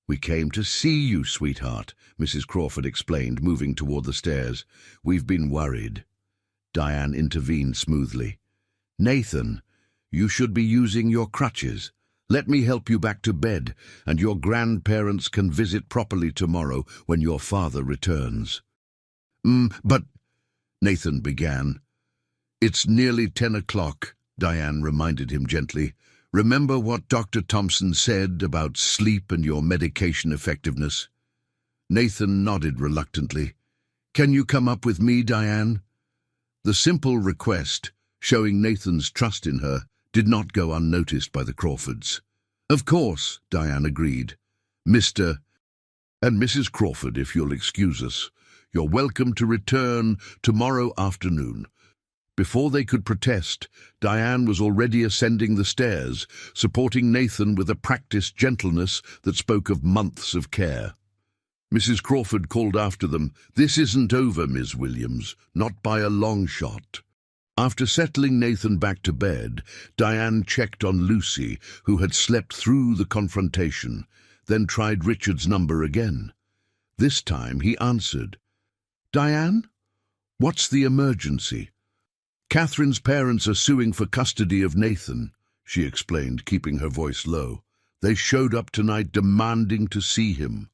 "We came to see you, sweetheart," Mrs. Crawford explained, moving toward the stairs. "We've been worried." Diane intervened smoothly. "Nathan, you should be using your crutches. Let me help you back to bed, and your grandparents can visit properly tomorrow when your father returns." But Nathan began. It's nearly 10 o'clock, Diane reminded him gently. Remember what Dr. Thompson said about sleep and your medication effectiveness? Nathan nodded reluctantly. Can you come up with me, Diane? The simple request, showing Nathan's trust in her, did not go unnoticed by the Crawfords. Of course, Diane agreed. Mr. and Mrs. Crawford, if you'll excuse us, you're welcome to return tomorrow afternoon. Before they could protest, Diane was already ascending the stairs, supporting Nathan with a practiced gentleness that spoke of months of care. Mrs. Crawford called after them, "This isn't over, Miss Williams, not by a long shot." After settling Nathan back to bed, Diane checked on Lucy, who had slept through the confrontation, then tried Richard's number again. This time he answered. "Diane? What's the emergency?" "Catherine's parents are suing for custody of Nathan," she explained, keeping her voice low. "They showed up tonight demanding to see him."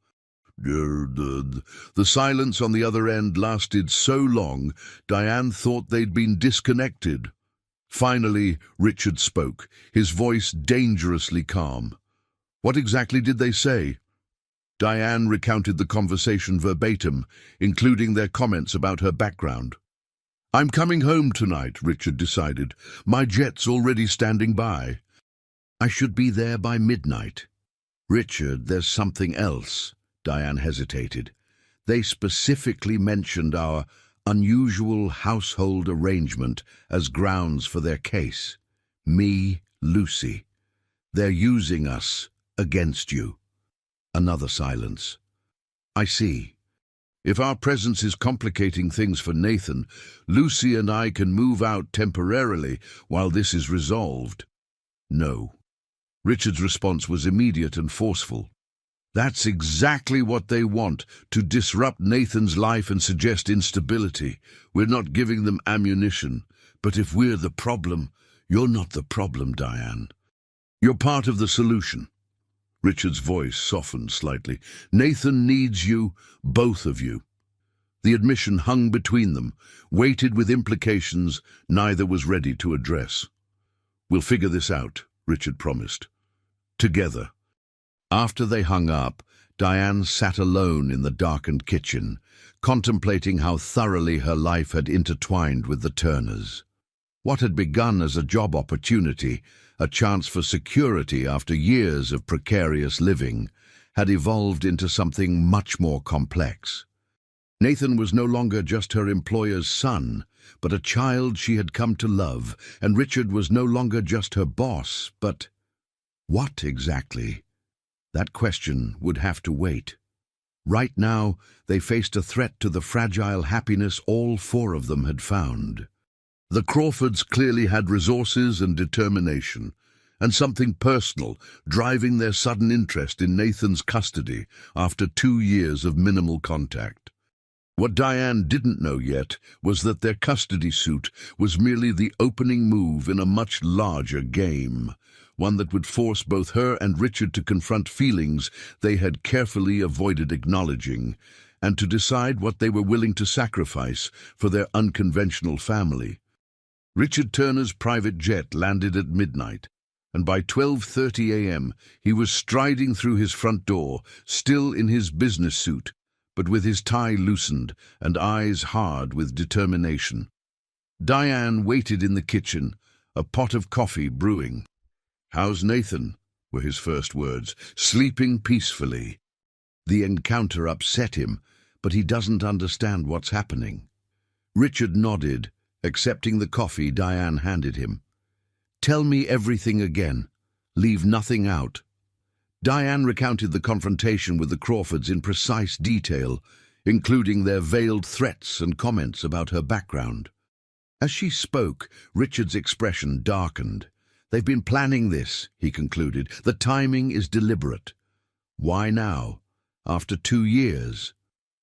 The silence on the other end lasted so long, Diane thought they'd been disconnected. Finally, Richard spoke, his voice dangerously calm. "What exactly did they say?" Diane recounted the conversation verbatim, including their comments about her background. "I'm coming home tonight," Richard decided. "My jet's already standing by. I should be there by midnight." "Richard, there's something else." Diane hesitated. "They specifically mentioned our unusual household arrangement as grounds for their case. Me, Lucy. They're using us against you." Another silence. "I see. If our presence is complicating things for Nathan, Lucy and I can move out temporarily while this is resolved." "No." Richard's response was immediate and forceful. "That's exactly what they want, to disrupt Nathan's life and suggest instability. We're not giving them ammunition. But if we're the problem, you're not the problem, Diane. You're part of the solution." Richard's voice softened slightly. "Nathan needs you, both of you." The admission hung between them, weighted with implications neither was ready to address. "We'll figure this out," Richard promised. "Together." After they hung up, Diane sat alone in the darkened kitchen, contemplating how thoroughly her life had intertwined with the Turners. What had begun as a job opportunity, a chance for security after years of precarious living, had evolved into something much more complex. Nathan was no longer just her employer's son, but a child she had come to love, and Richard was no longer just her boss, but what exactly? That question would have to wait. Right now, they faced a threat to the fragile happiness all four of them had found. The Crawfords clearly had resources and determination, and something personal driving their sudden interest in Nathan's custody after 2 years of minimal contact. What Diane didn't know yet was that their custody suit was merely the opening move in a much larger game, one that would force both her and Richard to confront feelings they had carefully avoided acknowledging, and to decide what they were willing to sacrifice for their unconventional family. Richard Turner's private jet landed at midnight, and by 12:30 a.m. he was striding through his front door, still in his business suit, but with his tie loosened and eyes hard with determination. Diane waited in the kitchen, a pot of coffee brewing. "How's Nathan?" were his first words. "Sleeping peacefully." The encounter upset him, but he doesn't understand what's happening. Richard nodded, accepting the coffee Diane handed him. "Tell me everything again. Leave nothing out." Diane recounted the confrontation with the Crawfords in precise detail, including their veiled threats and comments about her background. As she spoke, Richard's expression darkened. "They've been planning this," he concluded. "The timing is deliberate." "Why now? After 2 years?"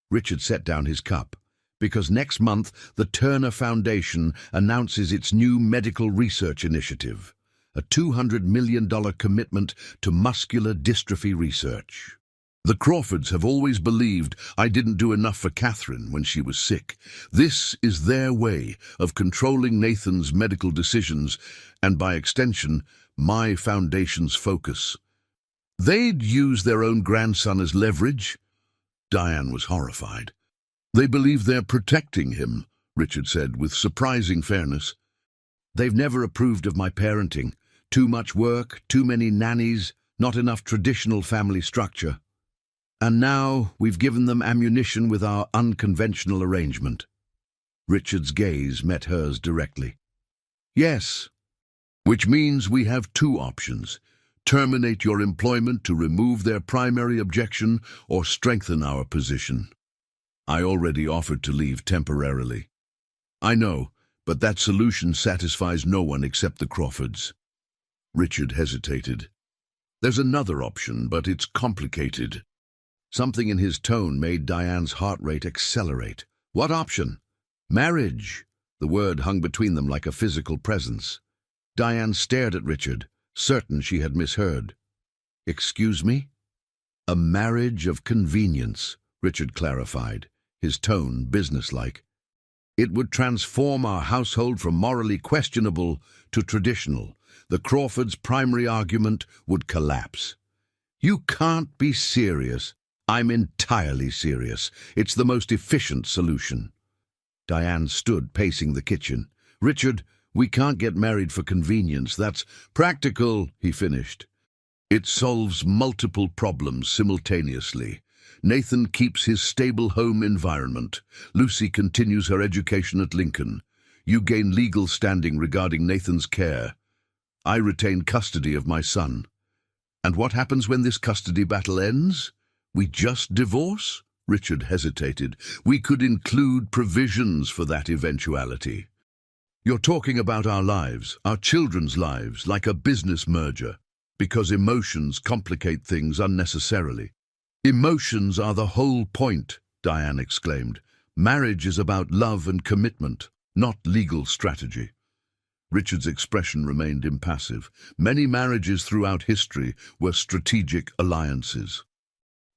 Richard set down his cup. "Because next month the Turner Foundation announces its new medical research initiative, a $200 million commitment to muscular dystrophy research. The Crawfords have always believed I didn't do enough for Catherine when she was sick. This is their way of controlling Nathan's medical decisions and, by extension, my foundation's focus. They'd use their own grandson as leverage? Diane was horrified. They believe they're protecting him, Richard said with surprising fairness. They've never approved of my parenting. Too much work, too many nannies, not enough traditional family structure. And now we've given them ammunition with our unconventional arrangement. Richard's gaze met hers directly. Yes, which means we have two options. Terminate your employment to remove their primary objection or strengthen our position. I already offered to leave temporarily. I know, but that solution satisfies no one except the Crawfords. Richard hesitated. There's another option, but it's complicated. Something in his tone made Diane's heart rate accelerate. What option? Marriage. The word hung between them like a physical presence. Diane stared at Richard, certain she had misheard. Excuse me? A marriage of convenience, Richard clarified, his tone businesslike. It would transform our household from morally questionable to traditional. The Crawfords' primary argument would collapse. You can't be serious. I'm entirely serious. It's the most efficient solution. Diane stood pacing the kitchen. Richard, we can't get married for convenience. That's practical, he finished. It solves multiple problems simultaneously. Nathan keeps his stable home environment. Lucy continues her education at Lincoln. You gain legal standing regarding Nathan's care. I retain custody of my son. And what happens when this custody battle ends? We just divorce? Richard hesitated. We could include provisions for that eventuality. You're talking about our lives, our children's lives, like a business merger, because emotions complicate things unnecessarily. Emotions are the whole point, Diane exclaimed. Marriage is about love and commitment, not legal strategy. Richard's expression remained impassive. Many marriages throughout history were strategic alliances.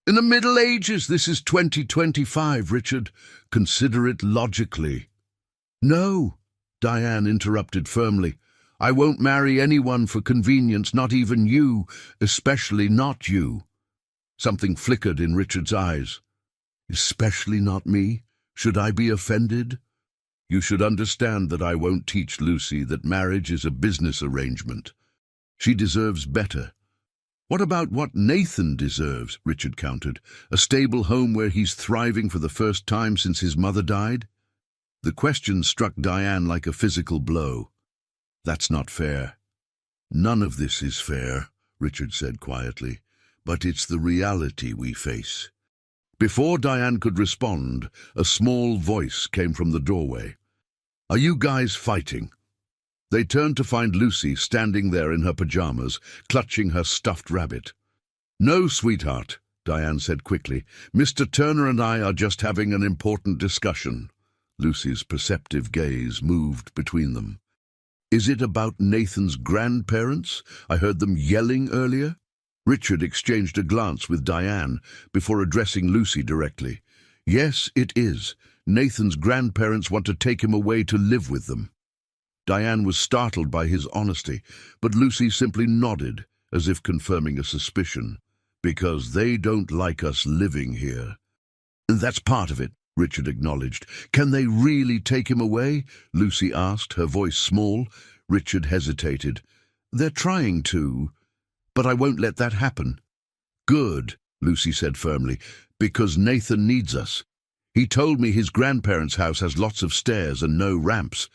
In the Middle Ages, this is 2025, Richard. Consider it logically. No, Diane interrupted firmly. I won't marry anyone for convenience, not even you, especially not you. Something flickered in Richard's eyes. Especially not me? Should I be offended? You should understand that I won't teach Lucy that marriage is a business arrangement. She deserves better. What about what Nathan deserves? Richard countered. A stable home where he's thriving for the first time since his mother died? The question struck Diane like a physical blow. That's not fair. None of this is fair, Richard said quietly, but it's the reality we face. Before Diane could respond, a small voice came from the doorway. Are you guys fighting? They turned to find Lucy standing there in her pajamas, clutching her stuffed rabbit. No, sweetheart, Diane said quickly. Mr. Turner and I are just having an important discussion. Lucy's perceptive gaze moved between them. Is it about Nathan's grandparents? I heard them yelling earlier. Richard exchanged a glance with Diane before addressing Lucy directly. Yes, it is. Nathan's grandparents want to take him away to live with them. Diane was startled by his honesty, but Lucy simply nodded, as if confirming a suspicion. Because they don't like us living here. That's part of it, Richard acknowledged. Can they really take him away? Lucy asked, her voice small. Richard hesitated. They're trying to, but I won't let that happen. Good, Lucy said firmly, because Nathan needs us. He told me his grandparents' house has lots of stairs and no ramps.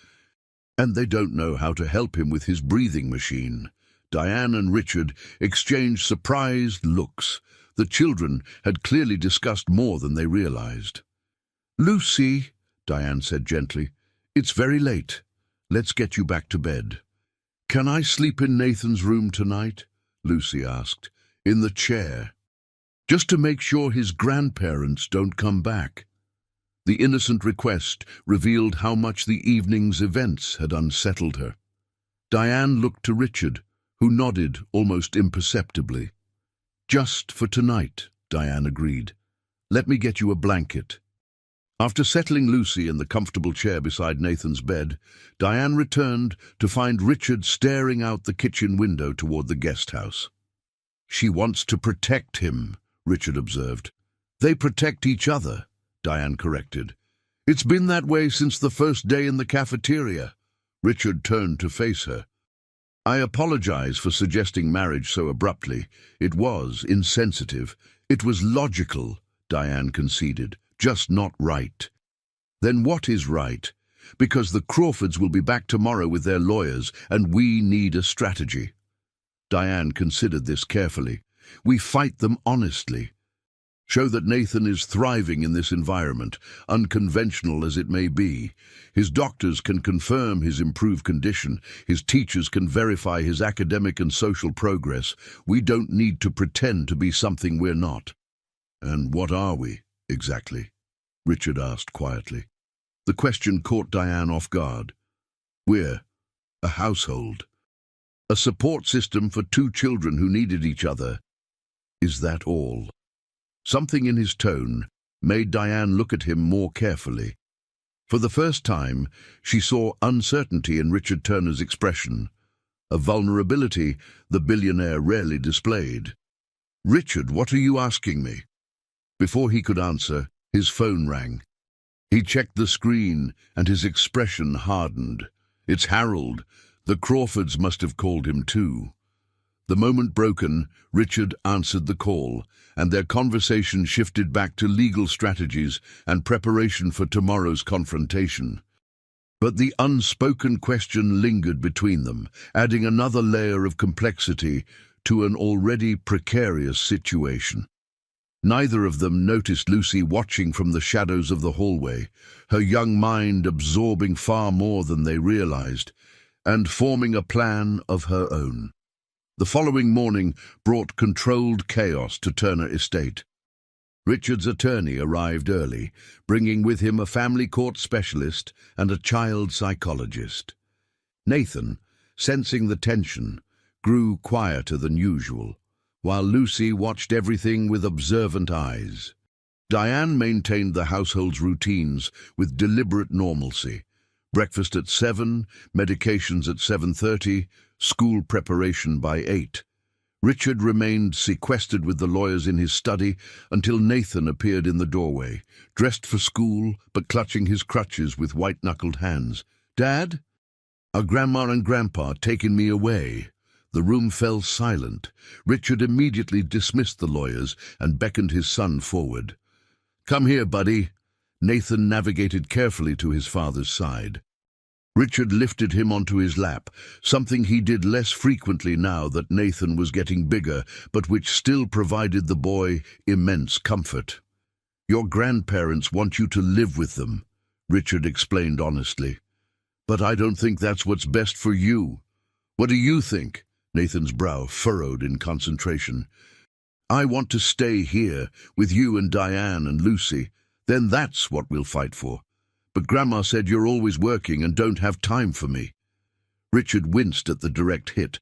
And they don't know how to help him with his breathing machine. Diane and Richard exchanged surprised looks. The children had clearly discussed more than they realized. Lucy, Diane said gently, it's very late. Let's get you back to bed. Can I sleep in Nathan's room tonight? Lucy asked. In the chair. Just to make sure his grandparents don't come back. The innocent request revealed how much the evening's events had unsettled her. Diane looked to Richard, who nodded almost imperceptibly. Just for tonight. Diane agreed. "Let me get you a blanket." After settling Lucy in the comfortable chair beside Nathan's bed, Diane returned to find Richard staring out the kitchen window toward the guest house. "She wants to protect him," Richard observed. "They protect each other," Diane corrected. "It's been that way since the first day in the cafeteria." Richard turned to face her. "I apologize for suggesting marriage so abruptly. It was insensitive. It was logical," Diane conceded, "just not right." "Then what is right? Because the Crawfords will be back tomorrow with their lawyers, and we need a strategy." Diane considered this carefully. "We fight them honestly. Show that Nathan is thriving in this environment, unconventional as it may be. His doctors can confirm his improved condition. His teachers can verify his academic and social progress. We don't need to pretend to be something we're not." "And what are we, exactly?" Richard asked quietly. The question caught Diane off guard. "We're a household. A support system for two children who needed each other. Is that all?" Something in his tone made Diane look at him more carefully. For the first time, she saw uncertainty in Richard Turner's expression, a vulnerability the billionaire rarely displayed. "Richard, what are you asking me?" Before he could answer, his phone rang. He checked the screen, and his expression hardened. "It's Harold. The Crawfords must have called him too." The moment broken, Richard answered the call, and their conversation shifted back to legal strategies and preparation for tomorrow's confrontation. But the unspoken question lingered between them, adding another layer of complexity to an already precarious situation. Neither of them noticed Lucy watching from the shadows of the hallway, her young mind absorbing far more than they realized, and forming a plan of her own. The following morning brought controlled chaos to Turner Estate. Richard's attorney arrived early, bringing with him a family court specialist and a child psychologist. Nathan, sensing the tension, grew quieter than usual, while Lucy watched everything with observant eyes. Diane maintained the household's routines with deliberate normalcy. Breakfast at 7, medications at 7:30, school preparation by 8. Richard remained sequestered with the lawyers in his study until Nathan appeared in the doorway, dressed for school but clutching his crutches with white-knuckled hands. "Dad? Are Grandma and Grandpa taking me away?" The room fell silent. Richard immediately dismissed the lawyers and beckoned his son forward. "Come here, buddy." Nathan navigated carefully to his father's side. Richard lifted him onto his lap, something he did less frequently now that Nathan was getting bigger, but which still provided the boy immense comfort. "Your grandparents want you to live with them," Richard explained honestly. "But I don't think that's what's best for you." "What do you think?" Nathan's brow furrowed in concentration. "I want to stay here with you and Diane and Lucy. Then that's what we'll fight for. But Grandma said you're always working and don't have time for me." Richard winced at the direct hit.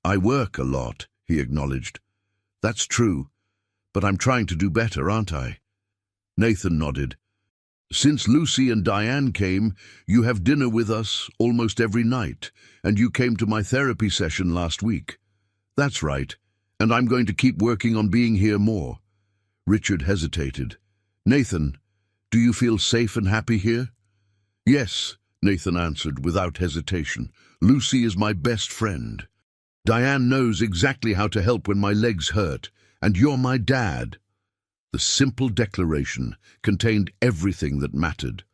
"I work a lot," he acknowledged. "That's true, but I'm trying to do better, aren't I?" Nathan nodded. "Since Lucy and Diane came, you have dinner with us almost every night, and you came to my therapy session last week." "That's right, and I'm going to keep working on being here more." Richard hesitated. "Nathan, do you feel safe and happy here?" "Yes," Nathan answered without hesitation. "Lucy is my best friend. Diane knows exactly how to help when my legs hurt, and you're my dad." The simple declaration contained everything that mattered.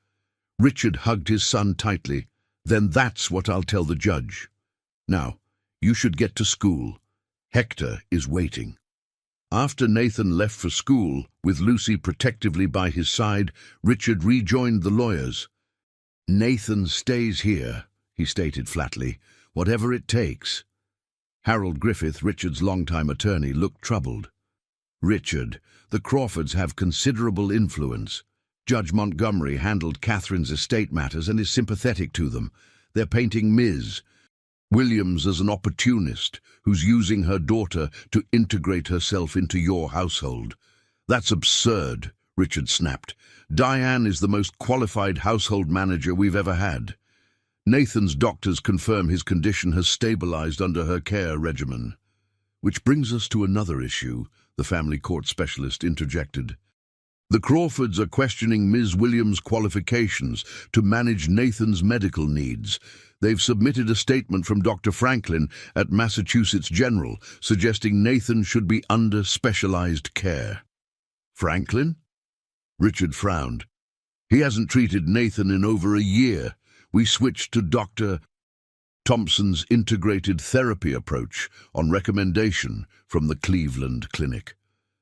Richard hugged his son tightly. "Then that's what I'll tell the judge. Now, you should get to school. Hector is waiting." After Nathan left for school, with Lucy protectively by his side, Richard rejoined the lawyers. "Nathan stays here," he stated flatly, "whatever it takes." Harold Griffith, Richard's longtime attorney, looked troubled. "Richard, the Crawfords have considerable influence. Judge Montgomery handled Catherine's estate matters and is sympathetic to them. They're painting Ms. Williams as an opportunist who's using her daughter to integrate herself into your household. That's absurd, Richard snapped. Diane is the most qualified household manager we've ever had. Nathan's doctors confirm his condition has stabilized under her care regimen. Which brings us to another issue, the family court specialist interjected. The Crawfords are questioning Ms. Williams' qualifications to manage Nathan's medical needs. They've submitted a statement from Dr. Franklin at Massachusetts General, suggesting Nathan should be under specialized care. Franklin? Richard frowned. He hasn't treated Nathan in over a year. We switched to Dr. Thompson's integrated therapy approach on recommendation from the Cleveland Clinic.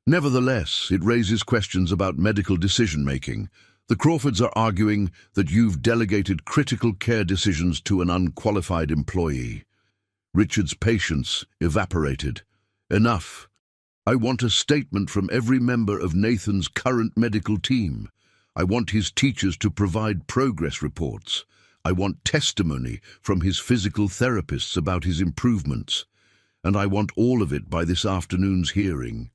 Nevertheless, it raises questions about medical decision-making. The Crawfords are arguing that you've delegated critical care decisions to an unqualified employee. Richard's patience evaporated. Enough. I want a statement from every member of Nathan's current medical team. I want his teachers to provide progress reports. I want testimony from his physical therapists about his improvements. And I want all of it by this afternoon's hearing.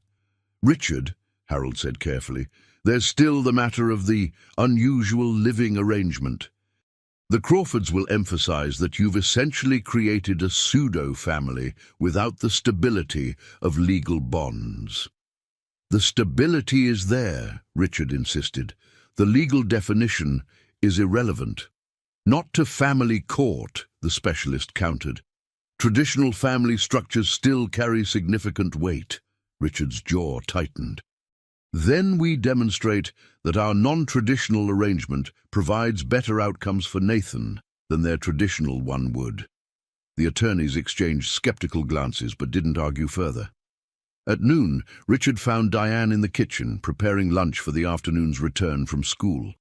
Richard, Harold said carefully, there's still the matter of the unusual living arrangement. The Crawfords will emphasize that you've essentially created a pseudo-family without the stability of legal bonds. The stability is there, Richard insisted. The legal definition is irrelevant. Not to family court, the specialist countered. Traditional family structures still carry significant weight. Richard's jaw tightened. Then we demonstrate that our non-traditional arrangement provides better outcomes for Nathan than their traditional one would. The attorneys exchanged skeptical glances but didn't argue further. At noon, Richard found Diane in the kitchen, preparing lunch for the afternoon's return from school.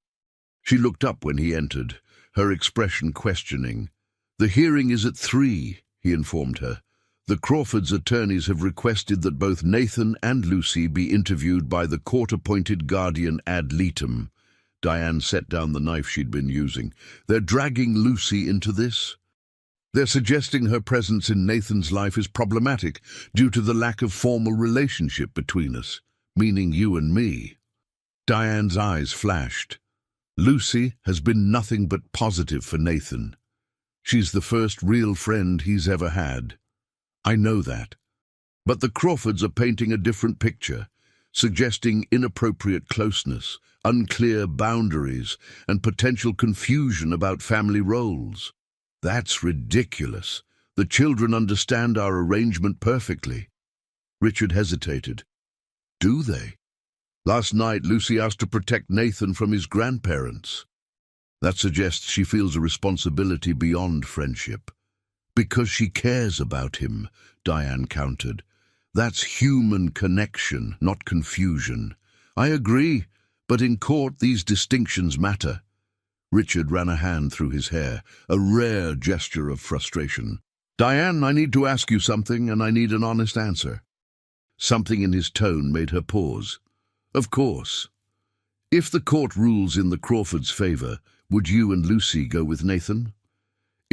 She looked up when he entered, her expression questioning. The hearing is at 3, he informed her. The Crawfords' attorneys have requested that both Nathan and Lucy be interviewed by the court-appointed guardian ad litem. Diane set down the knife she'd been using. They're dragging Lucy into this. They're suggesting her presence in Nathan's life is problematic due to the lack of formal relationship between us, meaning you and me. Diane's eyes flashed. Lucy has been nothing but positive for Nathan. She's the first real friend he's ever had. I know that. But the Crawfords are painting a different picture, suggesting inappropriate closeness, unclear boundaries, and potential confusion about family roles. That's ridiculous. The children understand our arrangement perfectly. Richard hesitated. Do they? Last night, Lucy asked to protect Nathan from his grandparents. That suggests she feels a responsibility beyond friendship. Because she cares about him, Diane countered. That's human connection, not confusion. I agree, but in court these distinctions matter. Richard ran a hand through his hair, a rare gesture of frustration. Diane, I need to ask you something, and I need an honest answer. Something in his tone made her pause. Of course. If the court rules in the Crawfords' favor, would you and Lucy go with Nathan?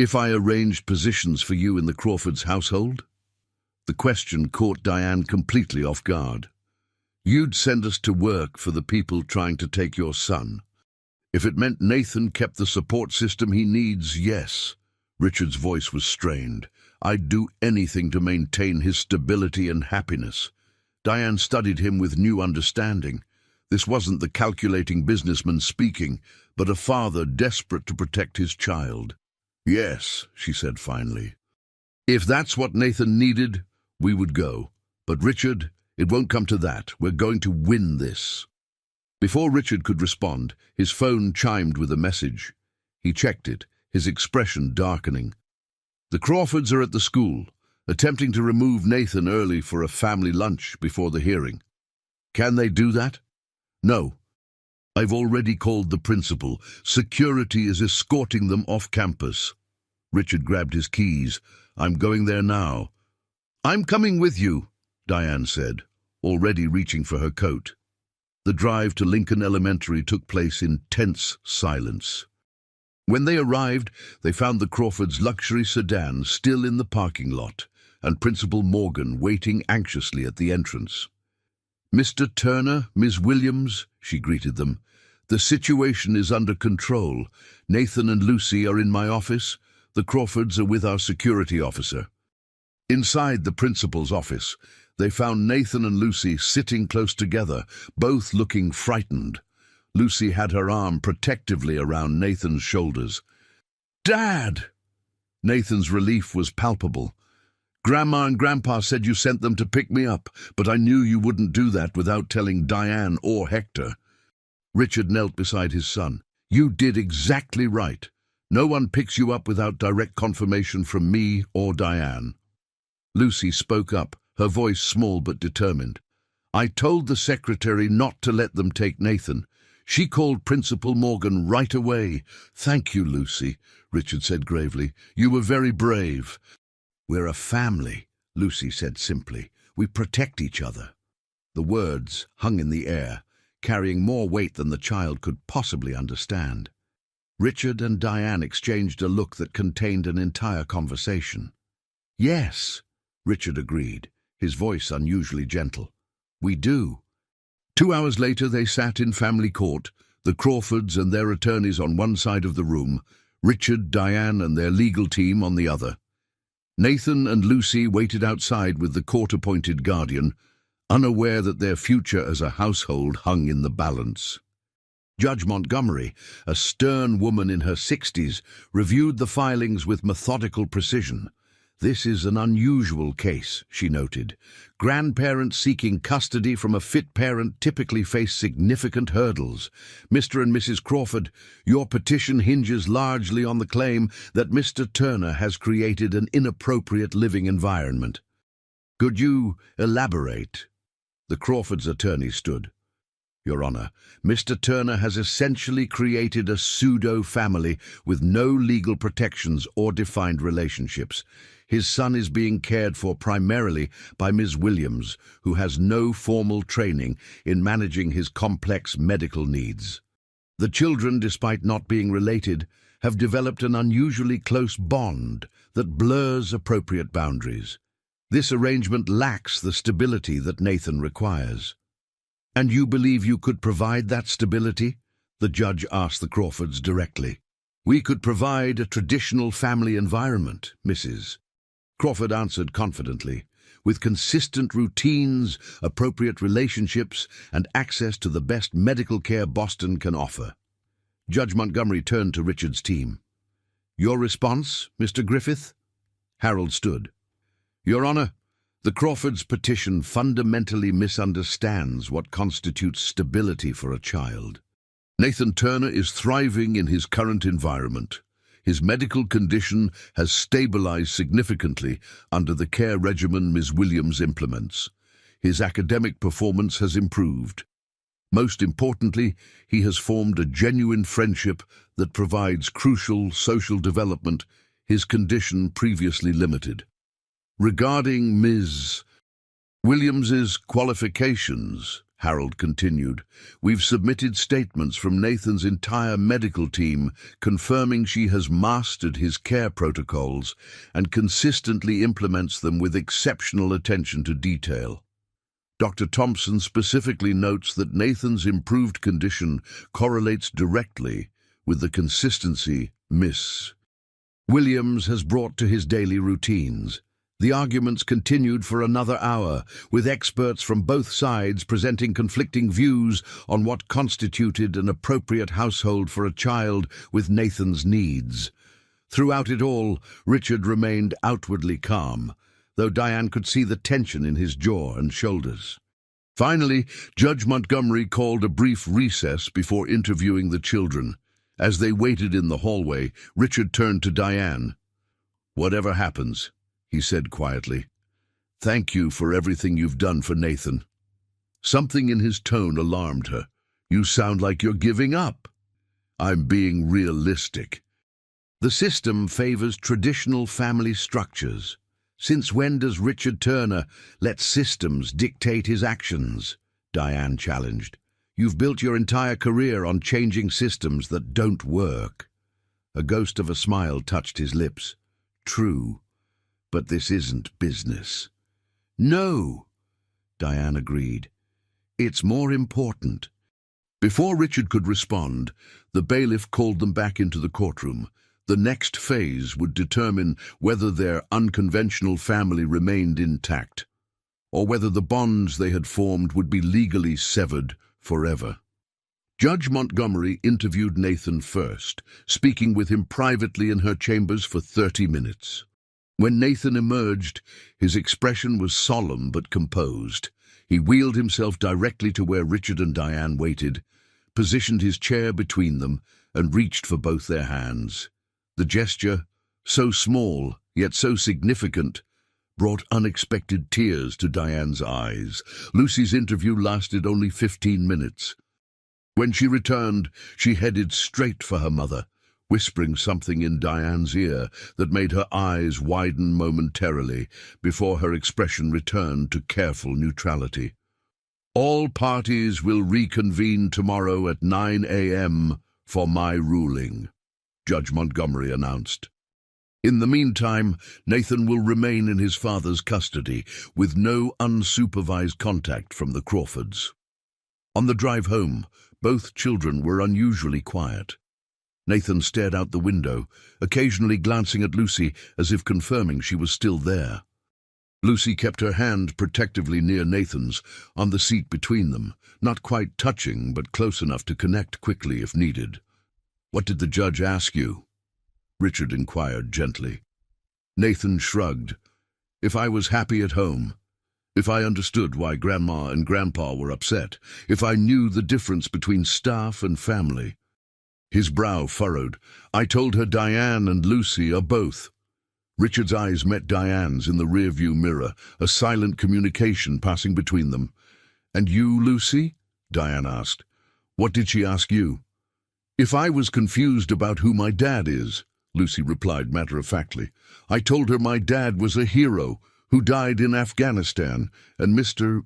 If I arranged positions for you in the Crawfords' household? The question caught Diane completely off guard. You'd send us to work for the people trying to take your son. If it meant Nathan kept the support system he needs, yes. Richard's voice was strained. I'd do anything to maintain his stability and happiness. Diane studied him with new understanding. This wasn't the calculating businessman speaking, but a father desperate to protect his child. Yes, she said finally. If that's what Nathan needed, we would go. But Richard, it won't come to that. We're going to win this. Before Richard could respond, his phone chimed with a message. He checked it, his expression darkening. The Crawfords are at the school, attempting to remove Nathan early for a family lunch before the hearing. Can they do that? No. I've already called the principal. Security is escorting them off campus. Richard grabbed his keys. I'm going there now. I'm coming with you, Diane said, already reaching for her coat. The drive to Lincoln Elementary took place in tense silence. When they arrived, they found the Crawfords' luxury sedan still in the parking lot and Principal Morgan waiting anxiously at the entrance. "Mr. Turner, Miss Williams," she greeted them. "The situation is under control. Nathan and Lucy are in my office. The Crawfords are with our security officer." Inside the principal's office, they found Nathan and Lucy sitting close together, both looking frightened. Lucy had her arm protectively around Nathan's shoulders. "Dad!" Nathan's relief was palpable. "Grandma and Grandpa said you sent them to pick me up, but I knew you wouldn't do that without telling Diane or Hector." Richard knelt beside his son. "You did exactly right. No one picks you up without direct confirmation from me or Diane." Lucy spoke up, her voice small but determined. "I told the secretary not to let them take Nathan. She called Principal Morgan right away." "Thank you, Lucy," Richard said gravely. "You were very brave." "We're a family," Lucy said simply. "We protect each other." The words hung in the air, carrying more weight than the child could possibly understand. Richard and Diane exchanged a look that contained an entire conversation. "Yes," Richard agreed, his voice unusually gentle. "We do." 2 hours later they sat in family court, the Crawfords and their attorneys on one side of the room, Richard, Diane and their legal team on the other. Nathan and Lucy waited outside with the court-appointed guardian, unaware that their future as a household hung in the balance. Judge Montgomery, a stern woman in her 60s, reviewed the filings with methodical precision. "This is an unusual case," she noted. "Grandparents seeking custody from a fit parent typically face significant hurdles. Mr. and Mrs. Crawford, your petition hinges largely on the claim that Mr. Turner has created an inappropriate living environment." "Could you elaborate?" The Crawfords' attorney stood. "Your Honor, Mr. Turner has essentially created a pseudo-family with no legal protections or defined relationships. His son is being cared for primarily by Ms. Williams, who has no formal training in managing his complex medical needs. The children, despite not being related, have developed an unusually close bond that blurs appropriate boundaries. This arrangement lacks the stability that Nathan requires." "And you believe you could provide that stability?" the judge asked the Crawfords directly. "We could provide a traditional family environment, Mrs. Crawford answered confidently, "with consistent routines, appropriate relationships, and access to the best medical care Boston can offer." Judge Montgomery turned to Richard's team. "Your response, Mr. Griffith?" Harold stood. "Your Honor, the Crawfords' petition fundamentally misunderstands what constitutes stability for a child. Nathan Turner is thriving in his current environment. His medical condition has stabilized significantly under the care regimen Ms. Williams implements. His academic performance has improved. Most importantly, he has formed a genuine friendship that provides crucial social development, his condition previously limited. Regarding Ms. Williams's qualifications," Harold continued, "we've submitted statements from Nathan's entire medical team confirming she has mastered his care protocols and consistently implements them with exceptional attention to detail. Dr. Thompson specifically notes that Nathan's improved condition correlates directly with the consistency Miss Williams has brought to his daily routines." The arguments continued for another hour, with experts from both sides presenting conflicting views on what constituted an appropriate household for a child with Nathan's needs. Throughout it all, Richard remained outwardly calm, though Diane could see the tension in his jaw and shoulders. Finally, Judge Montgomery called a brief recess before interviewing the children. As they waited in the hallway, Richard turned to Diane. "Whatever happens," he said quietly, "thank you for everything you've done for Nathan." Something in his tone alarmed her. "You sound like you're giving up." "I'm being realistic." "The system favors traditional family structures. Since when does Richard Turner let systems dictate his actions?" Diane challenged. "You've built your entire career on changing systems that don't work." A ghost of a smile touched his lips. "True. But this isn't business." "No," Diane agreed. It's more important. Before Richard could respond, the bailiff called them back into the courtroom. The next phase would determine whether their unconventional family remained intact, or whether the bonds they had formed would be legally severed forever. Judge Montgomery interviewed Nathan first, speaking with him privately in her chambers for 30 minutes. When Nathan emerged, his expression was solemn but composed. He wheeled himself directly to where Richard and Diane waited, positioned his chair between them, and reached for both their hands. The gesture, so small yet so significant, brought unexpected tears to Diane's eyes. Lucy's interview lasted only 15 minutes. When she returned, she headed straight for her mother, whispering something in Diane's ear that made her eyes widen momentarily before her expression returned to careful neutrality. All parties will reconvene tomorrow at 9 a.m. for my ruling, Judge Montgomery announced. In the meantime, Nathan will remain in his father's custody, with no unsupervised contact from the Crawfords. On the drive home, both children were unusually quiet. Nathan stared out the window, occasionally glancing at Lucy as if confirming she was still there. Lucy kept her hand protectively near Nathan's, on the seat between them, not quite touching but close enough to connect quickly if needed. "What did the judge ask you?" Richard inquired gently. Nathan shrugged. "If I was happy at home, if I understood why Grandma and Grandpa were upset, if I knew the difference between staff and family." His brow furrowed. "I told her Diane and Lucy are both." Richard's eyes met Diane's in the rearview mirror, a silent communication passing between them. "And you, Lucy?" Diane asked. "What did she ask you?" "If I was confused about who my dad is," Lucy replied matter-of-factly. "I told her my dad was a hero who died in Afghanistan, and Mr.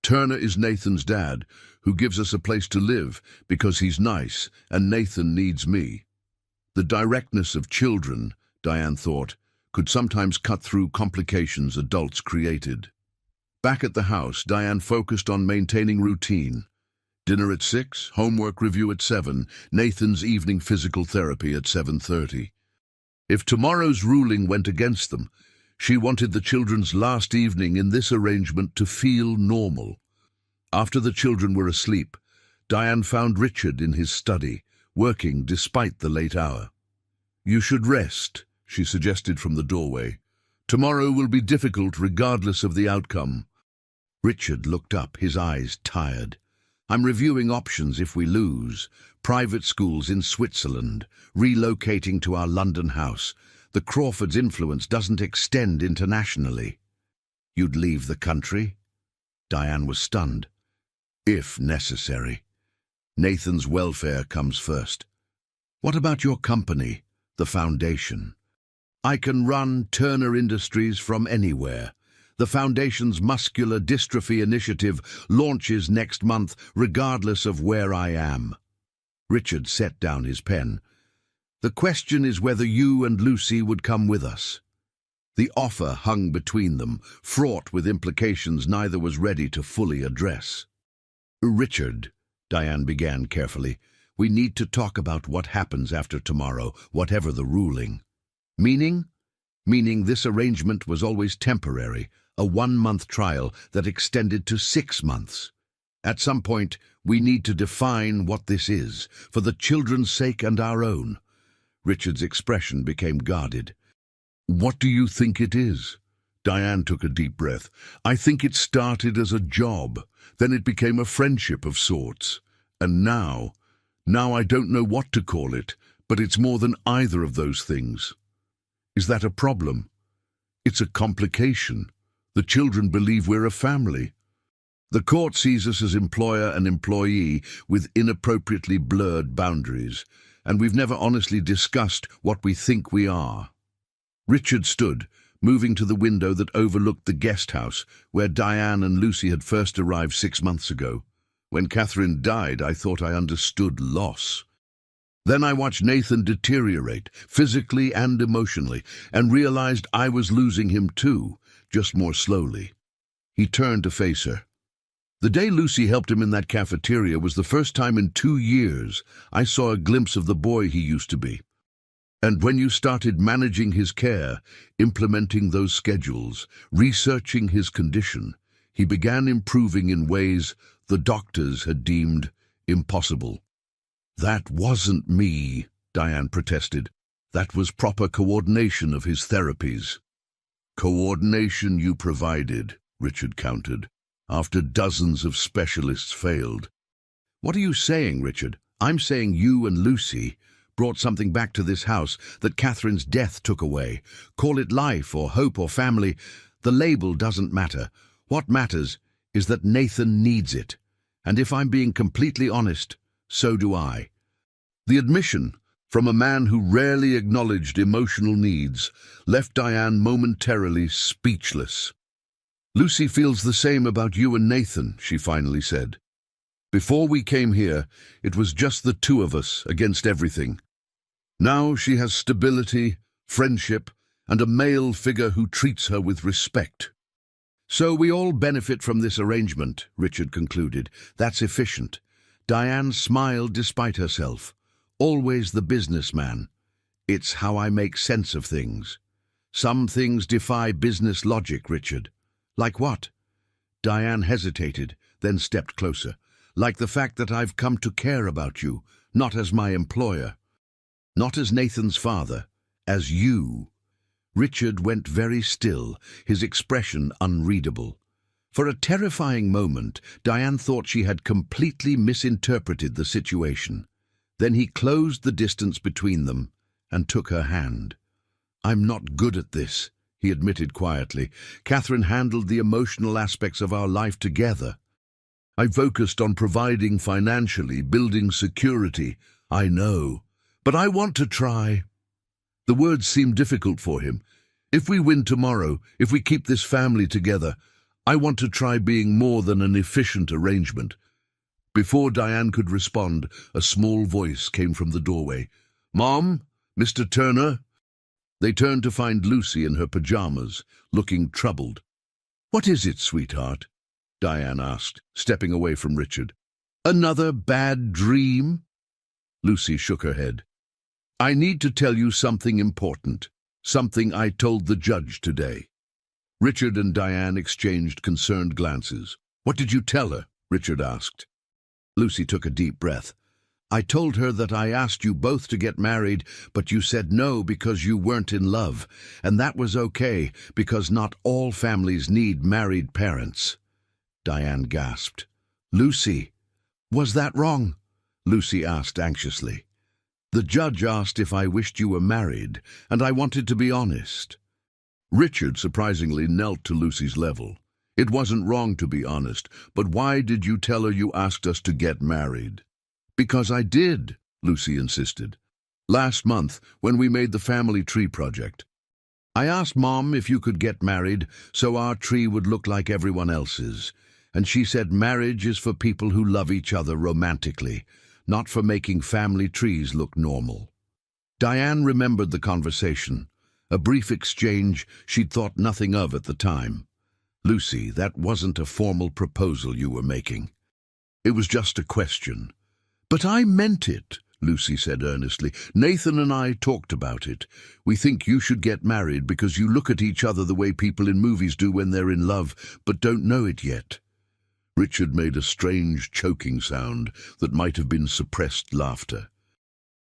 Turner is Nathan's dad, who gives us a place to live because he's nice, and Nathan needs me." The directness of children, Diane thought, could sometimes cut through complications adults created. Back at the house, Diane focused on maintaining routine. Dinner at 6, homework review at 7, Nathan's evening physical therapy at 7:30. If tomorrow's ruling went against them, she wanted the children's last evening in this arrangement to feel normal. After the children were asleep, Diane found Richard in his study, working despite the late hour. "You should rest," she suggested from the doorway. "Tomorrow will be difficult regardless of the outcome." Richard looked up, his eyes tired. "I'm reviewing options if we lose. Private schools in Switzerland, relocating to our London house. The Crawfords' influence doesn't extend internationally." "You'd leave the country?" Diane was stunned. "If necessary. Nathan's welfare comes first." "What about your company, the foundation?" "I can run Turner Industries from anywhere. The Foundation's Muscular Dystrophy Initiative launches next month, regardless of where I am." Richard set down his pen. "The question is whether you and Lucy would come with us." The offer hung between them, fraught with implications neither was ready to fully address. "Richard," Diane began carefully, "we need to talk about what happens after tomorrow, whatever the ruling." "Meaning?" "Meaning this arrangement was always temporary, a 1-month trial that extended to 6 months. At some point, we need to define what this is, for the children's sake and our own." Richard's expression became guarded. "What do you think it is?" Diane took a deep breath. "I think it started as a job, then it became a friendship of sorts. And now I don't know what to call it, but it's more than either of those things." "Is that a problem?" "It's a complication. The children believe we're a family. The court sees us as employer and employee with inappropriately blurred boundaries, and we've never honestly discussed what we think we are." Richard stood, moving to the window that overlooked the guest house where Diane and Lucy had first arrived 6 months ago. "When Catherine died, I thought I understood loss. Then I watched Nathan deteriorate, physically and emotionally, and realized I was losing him too, just more slowly." He turned to face her. The day Lucy helped him in that cafeteria was the first time in 2 years I saw a glimpse of the boy he used to be. And when you started managing his care, implementing those schedules, researching his condition, he began improving in ways the doctors had deemed impossible. "That wasn't me," Diane protested. "That was proper coordination of his therapies." "Coordination you provided," Richard countered, "after dozens of specialists failed." "What are you saying, Richard? I'm saying you and Lucy brought something back to this house that Catherine's death took away. Call it life or hope or family. The label doesn't matter. What matters is that Nathan needs it. And if I'm being completely honest, so do I." The admission from a man who rarely acknowledged emotional needs left Diane momentarily speechless. "Lucy feels the same about you and Nathan," she finally said. "Before we came here, it was just the two of us against everything. Now she has stability, friendship, and a male figure who treats her with respect." "So we all benefit from this arrangement," Richard concluded. "That's efficient." Diane smiled despite herself. "Always the businessman. It's how I make sense of things. Some things defy business logic, Richard." "Like what?" Diane hesitated, then stepped closer. "Like the fact that I've come to care about you, not as my employer. Not as Nathan's father, as you." Richard went very still, his expression unreadable. For a terrifying moment, Diane thought she had completely misinterpreted the situation. Then he closed the distance between them and took her hand. "I'm not good at this," he admitted quietly. "Catherine handled the emotional aspects of our life together. I focused on providing financially, building security. I know. But I want to try." The words seemed difficult for him. "If we win tomorrow, if we keep this family together, I want to try being more than an efficient arrangement." Before Diane could respond, a small voice came from the doorway. "Mom? Mr. Turner?" They turned to find Lucy in her pajamas, looking troubled. "What is it, sweetheart?" Diane asked, stepping away from Richard. "Another bad dream?" Lucy shook her head. "I need to tell you something important, something I told the judge today." Richard and Diane exchanged concerned glances. "What did you tell her?" Richard asked. Lucy took a deep breath. "I told her that I asked you both to get married, but you said no because you weren't in love, and that was okay because not all families need married parents." Diane gasped. "Lucy, was that wrong?" Lucy asked anxiously. "The judge asked if I wished you were married, and I wanted to be honest." Richard surprisingly knelt to Lucy's level. "It wasn't wrong to be honest, but why did you tell her you asked us to get married?" "Because I did," Lucy insisted. "Last month, when we made the family tree project. I asked Mom if you could get married so our tree would look like everyone else's, and she said marriage is for people who love each other romantically, not for making family trees look normal." Diane remembered the conversation, a brief exchange she'd thought nothing of at the time. "Lucy, that wasn't a formal proposal you were making. It was just a question." "But I meant it," Lucy said earnestly. "Nathan and I talked about it. We think you should get married because you look at each other the way people in movies do when they're in love, but don't know it yet." Richard made a strange choking sound that might have been suppressed laughter.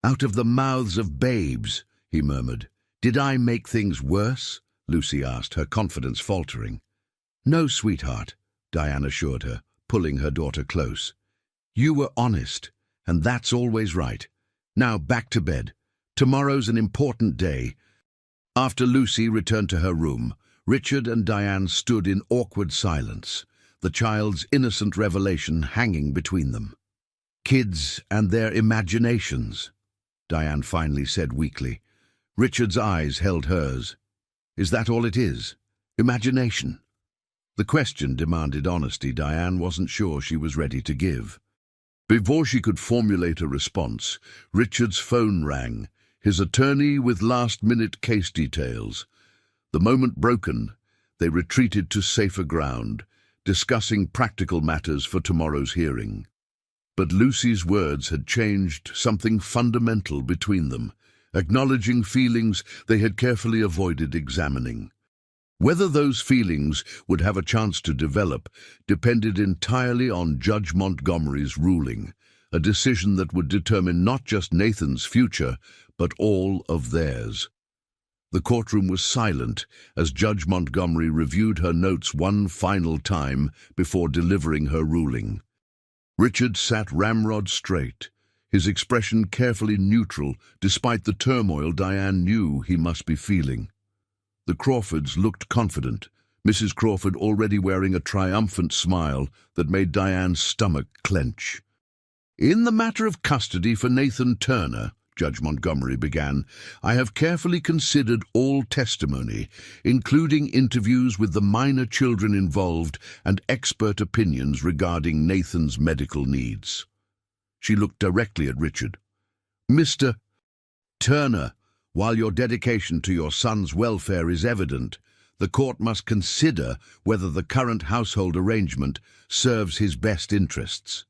"Out of the mouths of babes," he murmured. "Did I make things worse?" Lucy asked, her confidence faltering. "No, sweetheart," Diane assured her, pulling her daughter close. "You were honest, and that's always right. Now back to bed. Tomorrow's an important day." After Lucy returned to her room, Richard and Diane stood in awkward silence, the child's innocent revelation hanging between them. "Kids and their imaginations," Diane finally said weakly. Richard's eyes held hers. "Is that all it is? Imagination?" The question demanded honesty Diane wasn't sure she was ready to give. Before she could formulate a response, Richard's phone rang, his attorney with last-minute case details. The moment broken, they retreated to safer ground, discussing practical matters for tomorrow's hearing. But Lucy's words had changed something fundamental between them, acknowledging feelings they had carefully avoided examining. Whether those feelings would have a chance to develop depended entirely on Judge Montgomery's ruling, a decision that would determine not just Nathan's future, but all of theirs. The courtroom was silent as Judge Montgomery reviewed her notes one final time before delivering her ruling. Richard sat ramrod straight, his expression carefully neutral despite the turmoil Diane knew he must be feeling. The Crawfords looked confident, Mrs. Crawford already wearing a triumphant smile that made Diane's stomach clench. "In the matter of custody for Nathan Turner," Judge Montgomery began, "I have carefully considered all testimony, including interviews with the minor children involved and expert opinions regarding Nathan's medical needs." She looked directly at Richard. "Mr. Turner, while your dedication to your son's welfare is evident, the court must consider whether the current household arrangement serves his best interests.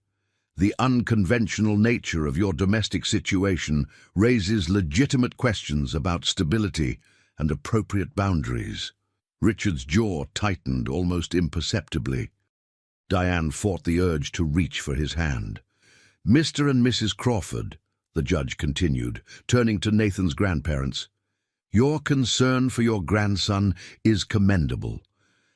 The unconventional nature of your domestic situation raises legitimate questions about stability and appropriate boundaries." Richard's jaw tightened almost imperceptibly. Diane fought the urge to reach for his hand. "Mr. and Mrs. Crawford," the judge continued, turning to Nathan's grandparents, "your concern for your grandson is commendable.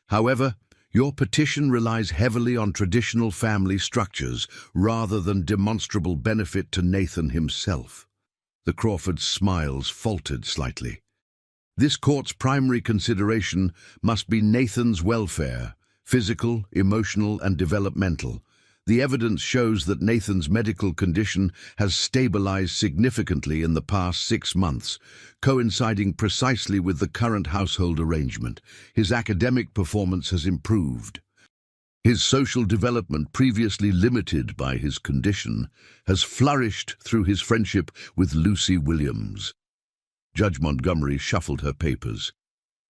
However, your petition relies heavily on traditional family structures rather than demonstrable benefit to Nathan himself." The Crawfords' smiles faltered slightly. "This court's primary consideration must be Nathan's welfare, physical, emotional, and developmental. The evidence shows that Nathan's medical condition has stabilized significantly in the past 6 months, coinciding precisely with the current household arrangement. His academic performance has improved. His social development, previously limited by his condition, has flourished through his friendship with Lucy Williams." Judge Montgomery shuffled her papers.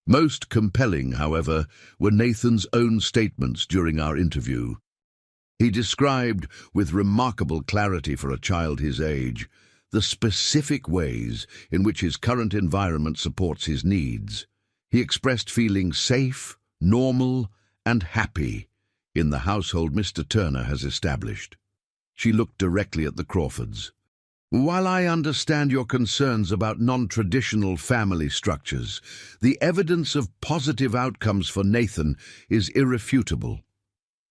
"Most compelling, however, were Nathan's own statements during our interview. He described, with remarkable clarity for a child his age, the specific ways in which his current environment supports his needs. He expressed feeling safe, normal, and happy in the household Mr. Turner has established." She looked directly at the Crawfords. "While I understand your concerns about non-traditional family structures, the evidence of positive outcomes for Nathan is irrefutable.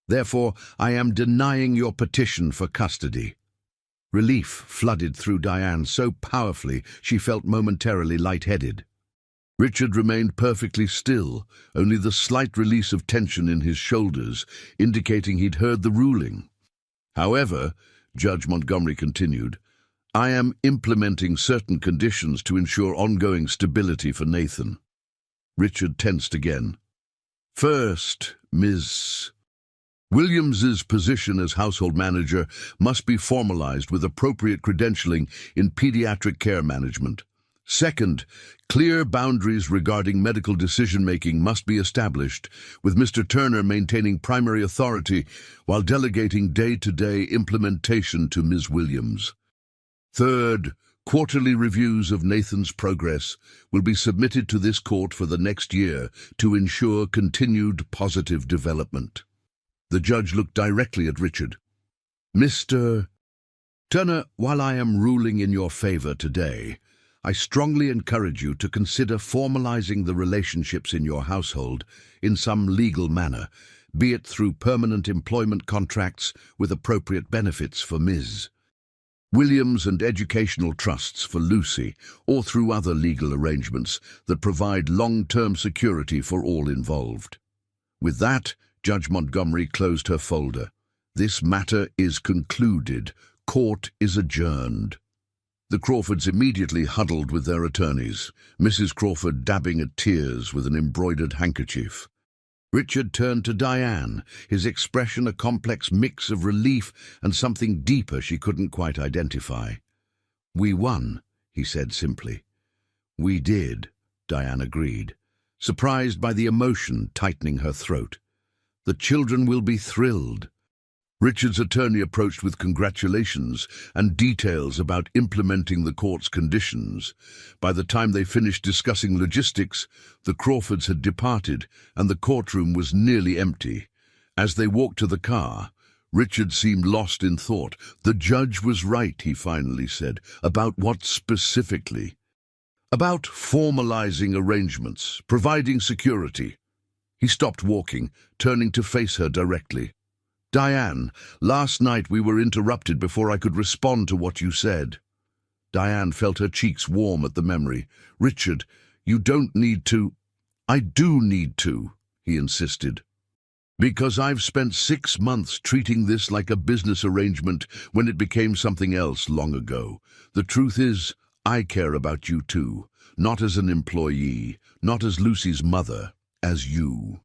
Therefore, I am denying your petition for custody." Relief flooded through Diane so powerfully she felt momentarily lightheaded. Richard remained perfectly still, only the slight release of tension in his shoulders indicating he'd heard the ruling. "However," Judge Montgomery continued, "I am implementing certain conditions to ensure ongoing stability for Nathan." Richard tensed again. "First, Ms. Williams's position as household manager must be formalized with appropriate credentialing in pediatric care management. Second, clear boundaries regarding medical decision-making must be established, with Mr. Turner maintaining primary authority while delegating day-to-day implementation to Ms. Williams. Third, quarterly reviews of Nathan's progress will be submitted to this court for the next year to ensure continued positive development." The judge looked directly at Richard. "Mr. Turner, while I am ruling in your favor today, I strongly encourage you to consider formalizing the relationships in your household in some legal manner, be it through permanent employment contracts with appropriate benefits for Ms. Williams and educational trusts for Lucy, or through other legal arrangements that provide long-term security for all involved." With that, Judge Montgomery closed her folder. "This matter is concluded. Court is adjourned." The Crawfords immediately huddled with their attorneys, Mrs. Crawford dabbing at tears with an embroidered handkerchief. Richard turned to Diane, his expression a complex mix of relief and something deeper she couldn't quite identify. "We won," he said simply. "We did," Diane agreed, surprised by the emotion tightening her throat. The children will be thrilled." Richard's attorney approached with congratulations and details about implementing the court's conditions. By the time they finished discussing logistics, the Crawfords had departed and the courtroom was nearly empty. As they walked to the car, Richard seemed lost in thought. "The judge was right," he finally said. "About what specifically?" "About formalizing arrangements, providing security." He stopped walking, turning to face her directly. "Diane, last night we were interrupted before I could respond to what you said." Diane felt her cheeks warm at the memory. "Richard, you don't need to." "I do need to," he insisted. "Because I've spent 6 months treating this like a business arrangement when it became something else long ago. The truth is, I care about you too. Not as an employee, not as Lucy's mother, as you."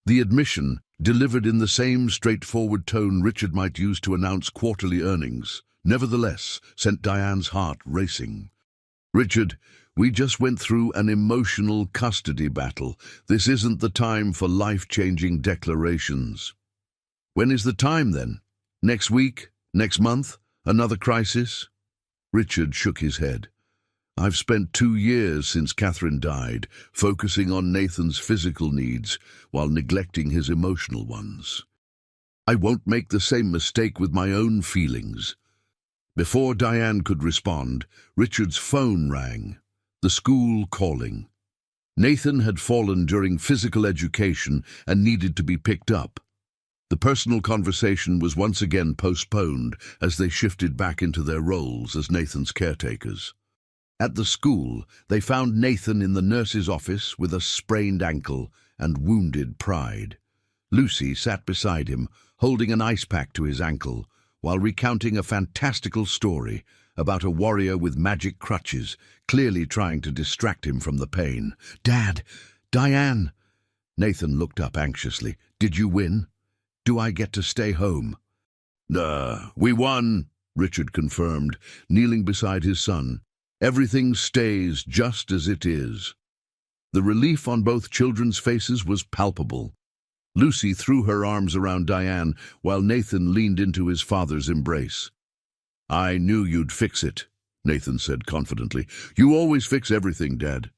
The admission, delivered in the same straightforward tone Richard might use to announce quarterly earnings, nevertheless sent Diane's heart racing. "Richard, we just went through an emotional custody battle. This isn't the time for life-changing declarations." "When is the time, then? Next week? Next month? Another crisis?" Richard shook his head. "I've spent 2 years since Catherine died, focusing on Nathan's physical needs while neglecting his emotional ones. I won't make the same mistake with my own feelings." Before Diane could respond, Richard's phone rang, the school calling. Nathan had fallen during physical education and needed to be picked up. The personal conversation was once again postponed as they shifted back into their roles as Nathan's caretakers. At the school, they found Nathan in the nurse's office with a sprained ankle and wounded pride. Lucy sat beside him, holding an ice pack to his ankle, while recounting a fantastical story about a warrior with magic crutches, clearly trying to distract him from the pain. "Dad! Diane!" Nathan looked up anxiously. "Did you win? Do I get to stay home?" We won," Richard confirmed, kneeling beside his son. "Everything stays just as it is." The relief on both children's faces was palpable. Lucy threw her arms around Diane while Nathan leaned into his father's embrace. "I knew you'd fix it," Nathan said confidently. "You always fix everything, Dad."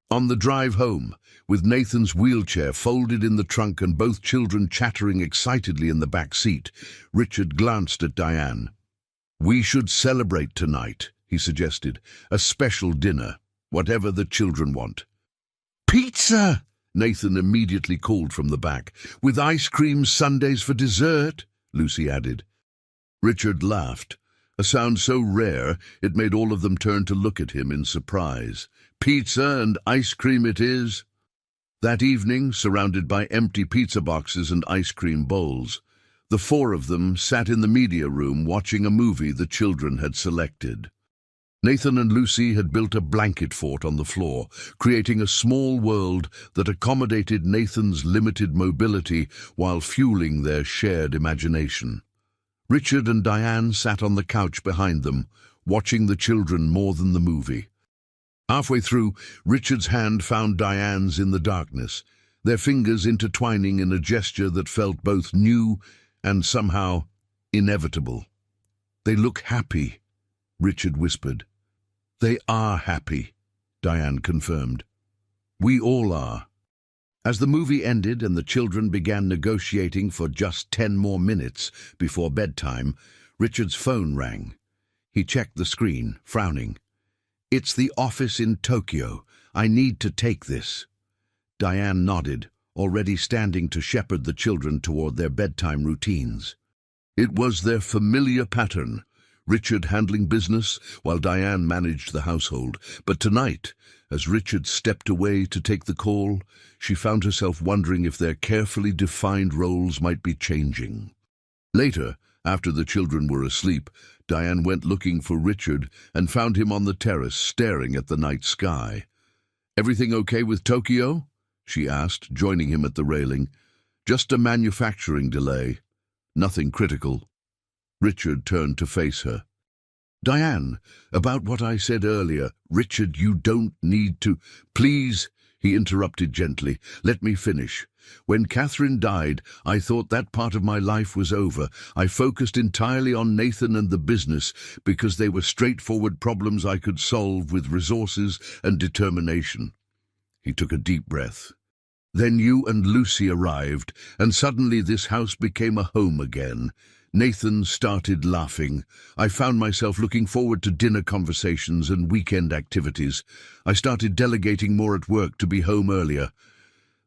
On the drive home, with Nathan's wheelchair folded in the trunk and both children chattering excitedly in the back seat, Richard glanced at Diane. "We should celebrate tonight," he suggested. "A special dinner, whatever the children want." "Pizza!" Nathan immediately called from the back. "With ice cream sundaes for dessert," Lucy added. Richard laughed, a sound so rare it made all of them turn to look at him in surprise. "Pizza and ice cream it is." That evening, surrounded by empty pizza boxes and ice cream bowls, the 4 of them sat in the media room watching a movie the children had selected. Nathan and Lucy had built a blanket fort on the floor, creating a small world that accommodated Nathan's limited mobility while fueling their shared imagination. Richard and Diane sat on the couch behind them, watching the children more than the movie. Halfway through, Richard's hand found Diane's in the darkness, their fingers intertwining in a gesture that felt both new and somehow inevitable. "They look happy," Richard whispered. "They are happy," Diane confirmed. "We all are." As the movie ended and the children began negotiating for just 10 more minutes before bedtime, Richard's phone rang. He checked the screen, frowning. "It's the office in Tokyo. I need to take this." Diane nodded, already standing to shepherd the children toward their bedtime routines. It was their familiar pattern, Richard handling business while Diane managed the household. But tonight, as Richard stepped away to take the call, she found herself wondering if their carefully defined roles might be changing. Later, after the children were asleep, Diane went looking for Richard and found him on the terrace staring at the night sky. "Everything okay with Tokyo?" she asked, joining him at the railing. "Just a manufacturing delay. Nothing critical." Richard turned to face her. "Diane, about what I said earlier, Richard, you don't need to—" "Please," He interrupted gently. Let me finish. When Catherine died, I thought that part of my life was over. I focused entirely on Nathan and the business because they were straightforward problems I could solve with resources and determination. He took a deep breath. Then you and Lucy arrived, and suddenly this house became a home again. Nathan started laughing. I found myself looking forward to dinner conversations and weekend activities. I started delegating more at work to be home earlier.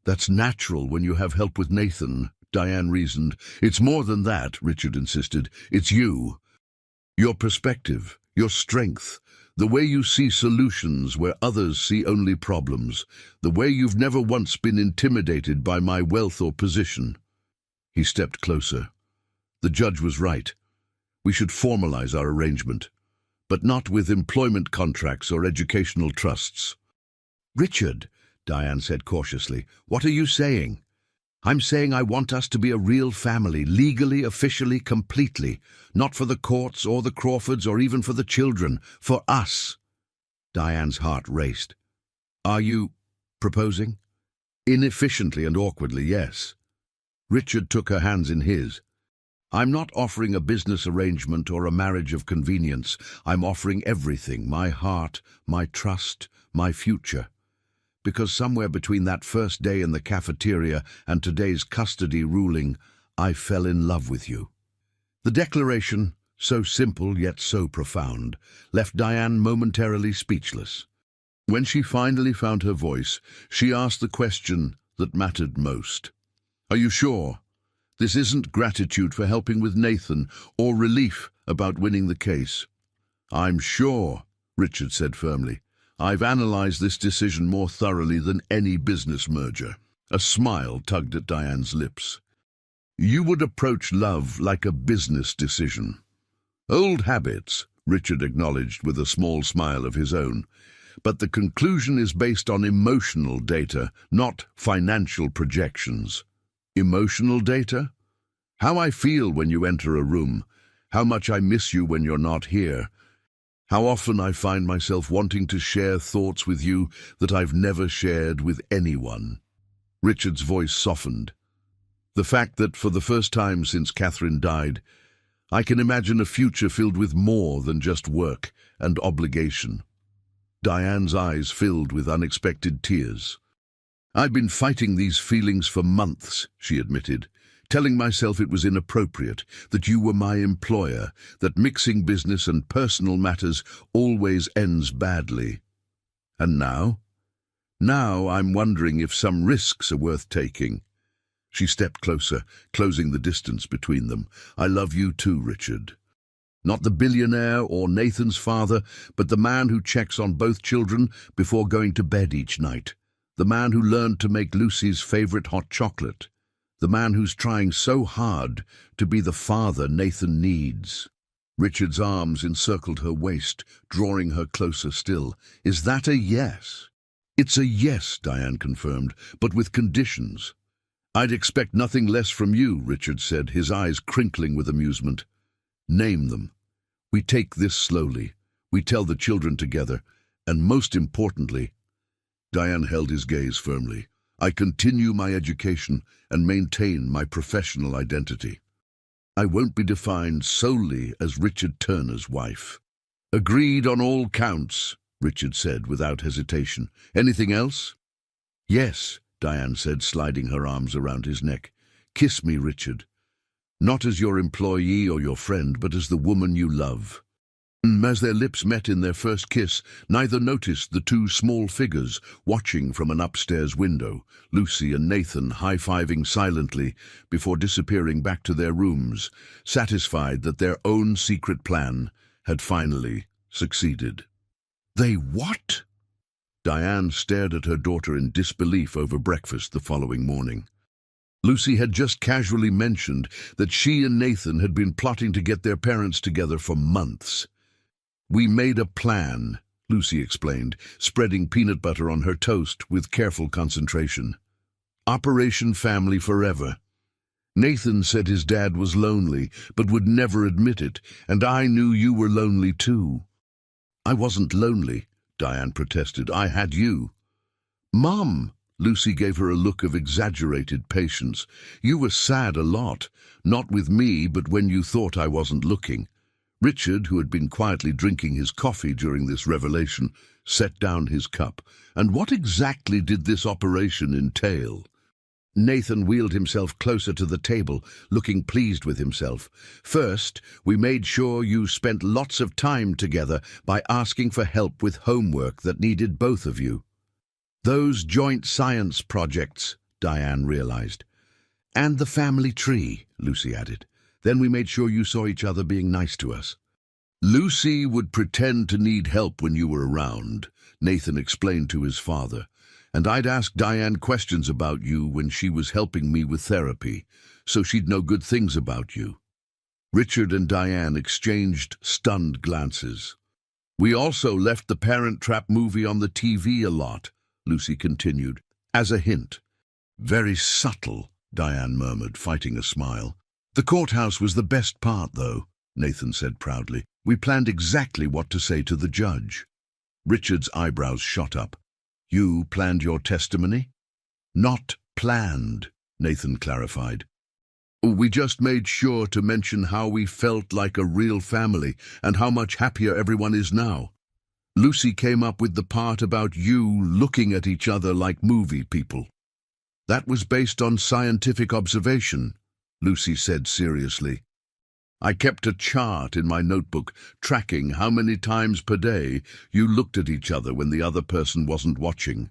That's natural when you have help with Nathan, Diane reasoned. It's more than that, Richard insisted. It's you. Your perspective, your strength, the way you see solutions where others see only problems, the way you've never once been intimidated by my wealth or position. He stepped closer. The judge was right. We should formalize our arrangement, but not with employment contracts or educational trusts. Richard, Diane said cautiously, what are you saying? I'm saying I want us to be a real family, legally, officially, completely. Not for the courts or the Crawfords or even for the children. For us. Diane's heart raced. Are you proposing? Inefficiently and awkwardly, yes. Richard took her hands in his. I'm not offering a business arrangement or a marriage of convenience. I'm offering everything, my heart, my trust, my future. Because somewhere between that first day in the cafeteria and today's custody ruling, I fell in love with you. The declaration, so simple yet so profound, left Diane momentarily speechless. When she finally found her voice, she asked the question that mattered most. Are you sure? This isn't gratitude for helping with Nathan or relief about winning the case. I'm sure, Richard said firmly. I've analyzed this decision more thoroughly than any business merger. A smile tugged at Diane's lips. You would approach love like a business decision. Old habits, Richard acknowledged with a small smile of his own. But the conclusion is based on emotional data, not financial projections. Emotional data? How I feel when you enter a room, how much I miss you when you're not here, how often I find myself wanting to share thoughts with you that I've never shared with anyone. Richard's voice softened. The fact that for the first time since Catherine died, I can imagine a future filled with more than just work and obligation. Diane's eyes filled with unexpected tears. I've been fighting these feelings for months, she admitted, telling myself it was inappropriate, that you were my employer, that mixing business and personal matters always ends badly. And now? Now I'm wondering if some risks are worth taking. She stepped closer, closing the distance between them. I love you too, Richard. Not the billionaire or Nathan's father, but the man who checks on both children before going to bed each night. The man who learned to make Lucy's favorite hot chocolate. The man who's trying so hard to be the father Nathan needs. Richard's arms encircled her waist, drawing her closer still. Is that a yes? It's a yes, Diane confirmed, but with conditions. I'd expect nothing less from you, Richard said, his eyes crinkling with amusement. Name them. We take this slowly. We tell the children together. And most importantly, Diane held his gaze firmly. I continue my education and maintain my professional identity. I won't be defined solely as Richard Turner's wife. Agreed on all counts, Richard said without hesitation. Anything else? Yes, Diane said, sliding her arms around his neck. Kiss me, Richard. Not as your employee or your friend, but as the woman you love. As their lips met in their first kiss, neither noticed the two small figures watching from an upstairs window, Lucy and Nathan high-fiving silently before disappearing back to their rooms, satisfied that their own secret plan had finally succeeded. They what? Diane stared at her daughter in disbelief over breakfast the following morning. Lucy had just casually mentioned that she and Nathan had been plotting to get their parents together for months. We made a plan, Lucy explained, spreading peanut butter on her toast with careful concentration. Operation Family Forever. Nathan said his dad was lonely, but would never admit it, and I knew you were lonely too. I wasn't lonely, Diane protested. I had you. "Mum," Lucy gave her a look of exaggerated patience. "You were sad a lot, not with me, but when you thought I wasn't looking." Richard, who had been quietly drinking his coffee during this revelation, set down his cup. "And what exactly did this operation entail?" Nathan wheeled himself closer to the table, looking pleased with himself. "First, we made sure you spent lots of time together by asking for help with homework that needed both of you. Those joint science projects," Diane realized. "And the family tree," Lucy added. "Then we made sure you saw each other being nice to us." "Lucy would pretend to need help when you were around," Nathan explained to his father. "And I'd ask Diane questions about you when she was helping me with therapy, so she'd know good things about you." Richard and Diane exchanged stunned glances. "We also left the Parent Trap movie on the TV a lot," Lucy continued, "as a hint." "Very subtle," Diane murmured, fighting a smile. "The courthouse was the best part, though," Nathan said proudly. "We planned exactly what to say to the judge." Richard's eyebrows shot up. "You planned your testimony?" "Not planned," Nathan clarified. "We just made sure to mention how we felt like a real family and how much happier everyone is now. Lucy came up with the part about you looking at each other like movie people." "That was based on scientific observation," Lucy said seriously. "I kept a chart in my notebook tracking how many times per day you looked at each other when the other person wasn't watching.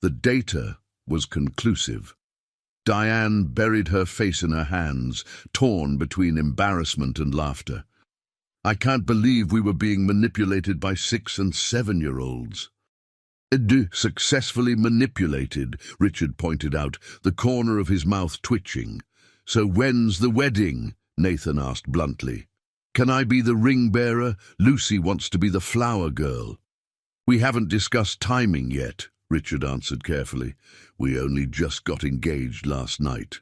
The data was conclusive." Diane buried her face in her hands, torn between embarrassment and laughter. "I can't believe we were being manipulated by 6- and 7-year-olds. Successfully manipulated," Richard pointed out, the corner of his mouth twitching. "So when's the wedding?" Nathan asked bluntly. "Can I be the ring bearer? Lucy wants to be the flower girl." "We haven't discussed timing yet," Richard answered carefully. "We only just got engaged last night."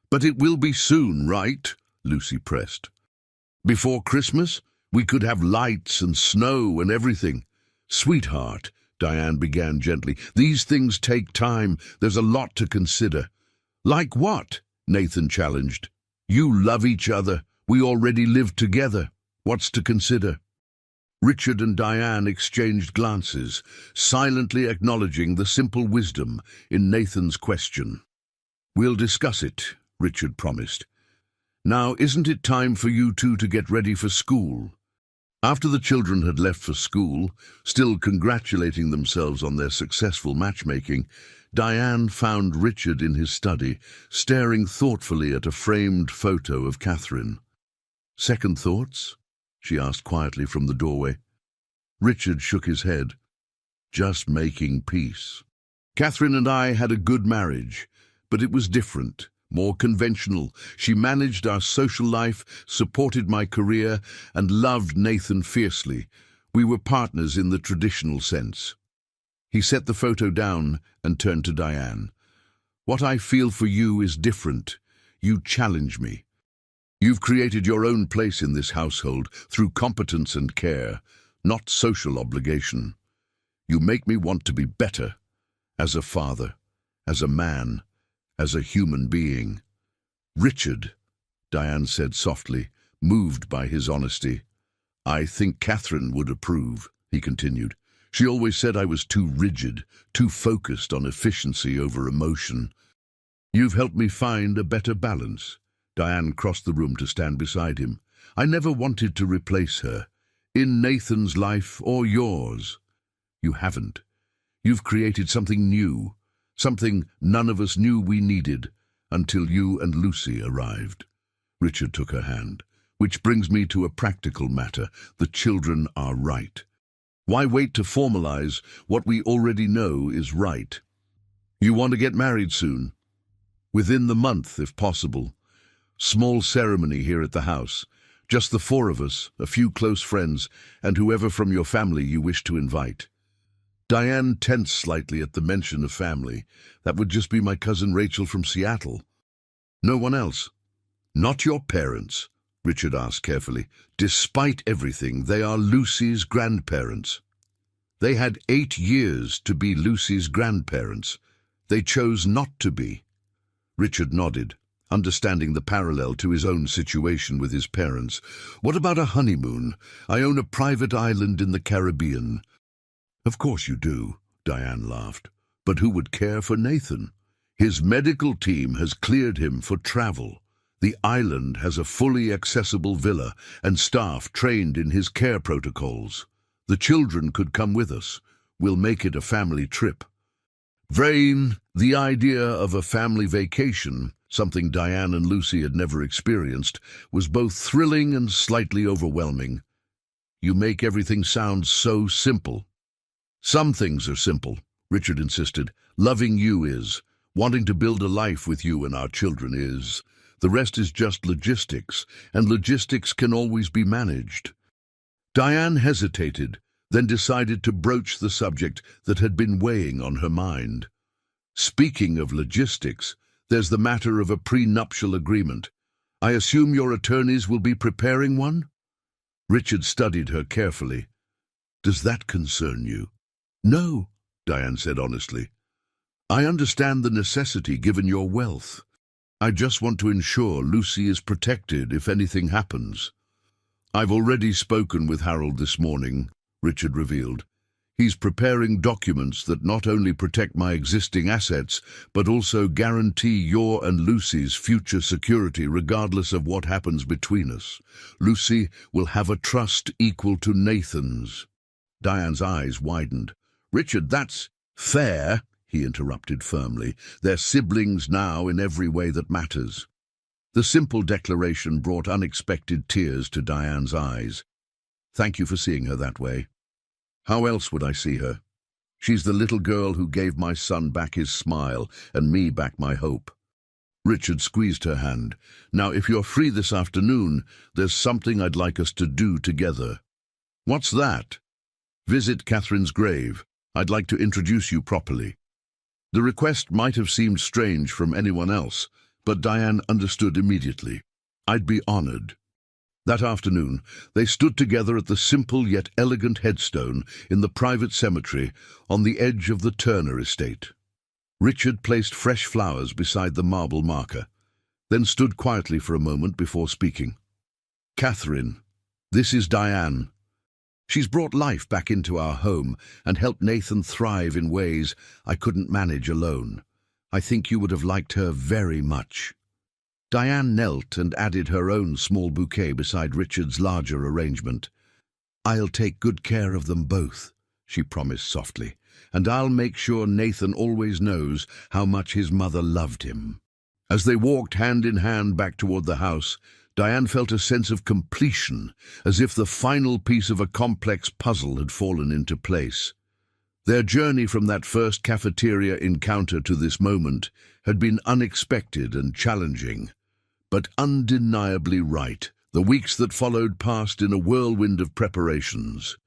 "But it will be soon, right?" Lucy pressed. "Before Christmas? We could have lights and snow and everything." "Sweetheart," Diane began gently, "these things take time. There's a lot to consider." "Like what?" Nathan challenged. "You love each other. We already live together. What's to consider?" Richard and Diane exchanged glances, silently acknowledging the simple wisdom in Nathan's question. "We'll discuss it," Richard promised. "Now, isn't it time for you two to get ready for school?" After the children had left for school, still congratulating themselves on their successful matchmaking, Diane found Richard in his study, staring thoughtfully at a framed photo of Catherine. "Second thoughts?" she asked quietly from the doorway. Richard shook his head. "Just making peace. Catherine and I had a good marriage, but it was different, more conventional. She managed our social life, supported my career, and loved Nathan fiercely. We were partners in the traditional sense." He set the photo down and turned to Diane. "What I feel for you is different. You challenge me. You've created your own place in this household through competence and care, not social obligation. You make me want to be better, as a father, as a man, as a human being." "Richard," Diane said softly, moved by his honesty. "I think Catherine would approve," he continued. "She always said I was too rigid, too focused on efficiency over emotion. You've helped me find a better balance." Diane crossed the room to stand beside him. "I never wanted to replace her, in Nathan's life or yours. You haven't. You've created something new, something none of us knew we needed, until you and Lucy arrived." Richard took her hand. "Which brings me to a practical matter. The children are right. Why wait to formalize what we already know is right? You want to get married soon? Within the month, if possible. Small ceremony here at the house. Just the four of us, a few close friends, and whoever from your family you wish to invite." Diane tensed slightly at the mention of family. "That would just be my cousin Rachel from Seattle. No one else?" "Not your parents?" Richard asked carefully. "Despite everything, they are Lucy's grandparents." They had 8 years to be Lucy's grandparents. They chose not to be. Richard nodded, understanding the parallel to his own situation with his parents. What about a honeymoon? I own a private island in the Caribbean. Of course you do, Diane laughed. But who would care for Nathan? His medical team has cleared him for travel. The island has a fully accessible villa and staff trained in his care protocols. The children could come with us. We'll make it a family trip. Vrain, the idea of a family vacation, something Diane and Lucy had never experienced, was both thrilling and slightly overwhelming. You make everything sound so simple. Some things are simple, Richard insisted. Loving you is. Wanting to build a life with you and our children is. The rest is just logistics, and logistics can always be managed. Diane hesitated, then decided to broach the subject that had been weighing on her mind. Speaking of logistics, there's the matter of a prenuptial agreement. I assume your attorneys will be preparing one? Richard studied her carefully. Does that concern you? No, Diane said honestly. I understand the necessity given your wealth. I just want to ensure Lucy is protected if anything happens. I've already spoken with Harold this morning, Richard revealed. He's preparing documents that not only protect my existing assets, but also guarantee your and Lucy's future security regardless of what happens between us. Lucy will have a trust equal to Nathan's. Diane's eyes widened. Richard, that's fair, he interrupted firmly. They're siblings now in every way that matters. The simple declaration brought unexpected tears to Diane's eyes. Thank you for seeing her that way. How else would I see her? She's the little girl who gave my son back his smile and me back my hope. Richard squeezed her hand. Now, if you're free this afternoon, there's something I'd like us to do together. What's that? Visit Catherine's grave. I'd like to introduce you properly. The request might have seemed strange from anyone else, but Diane understood immediately. I'd be honored. That afternoon, they stood together at the simple yet elegant headstone in the private cemetery on the edge of the Turner estate. Richard placed fresh flowers beside the marble marker, then stood quietly for a moment before speaking. Catherine, this is Diane. She's brought life back into our home and helped Nathan thrive in ways I couldn't manage alone. I think you would have liked her very much. Diane knelt and added her own small bouquet beside Richard's larger arrangement. I'll take good care of them both, she promised softly, and I'll make sure Nathan always knows how much his mother loved him. As they walked hand in hand back toward the house, Diane felt a sense of completion, as if the final piece of a complex puzzle had fallen into place. Their journey from that first cafeteria encounter to this moment had been unexpected and challenging, but undeniably right. The weeks that followed passed in a whirlwind of preparations.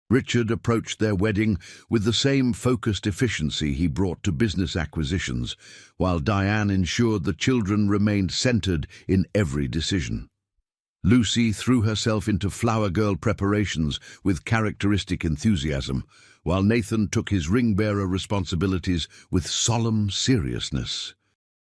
Richard approached their wedding with the same focused efficiency he brought to business acquisitions, while Diane ensured the children remained centered in every decision. Lucy threw herself into flower girl preparations with characteristic enthusiasm, while Nathan took his ring-bearer responsibilities with solemn seriousness.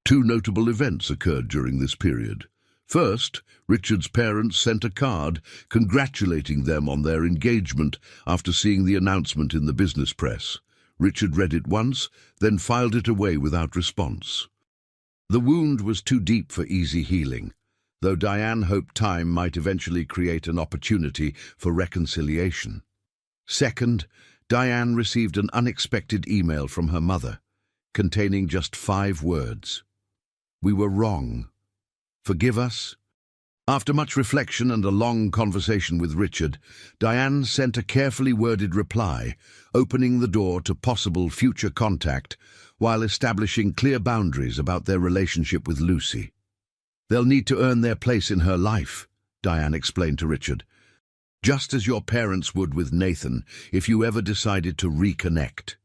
Two notable events occurred during this period. First, Richard's parents sent a card congratulating them on their engagement after seeing the announcement in the business press. Richard read it once, then filed it away without response. The wound was too deep for easy healing, though Diane hoped time might eventually create an opportunity for reconciliation. Second, Diane received an unexpected email from her mother, containing just 5 words. We were wrong. Forgive us? After much reflection and a long conversation with Richard, Diane sent a carefully worded reply, opening the door to possible future contact while establishing clear boundaries about their relationship with Lucy. They'll need to earn their place in her life, Diane explained to Richard, just as your parents would with Nathan if you ever decided to reconnect.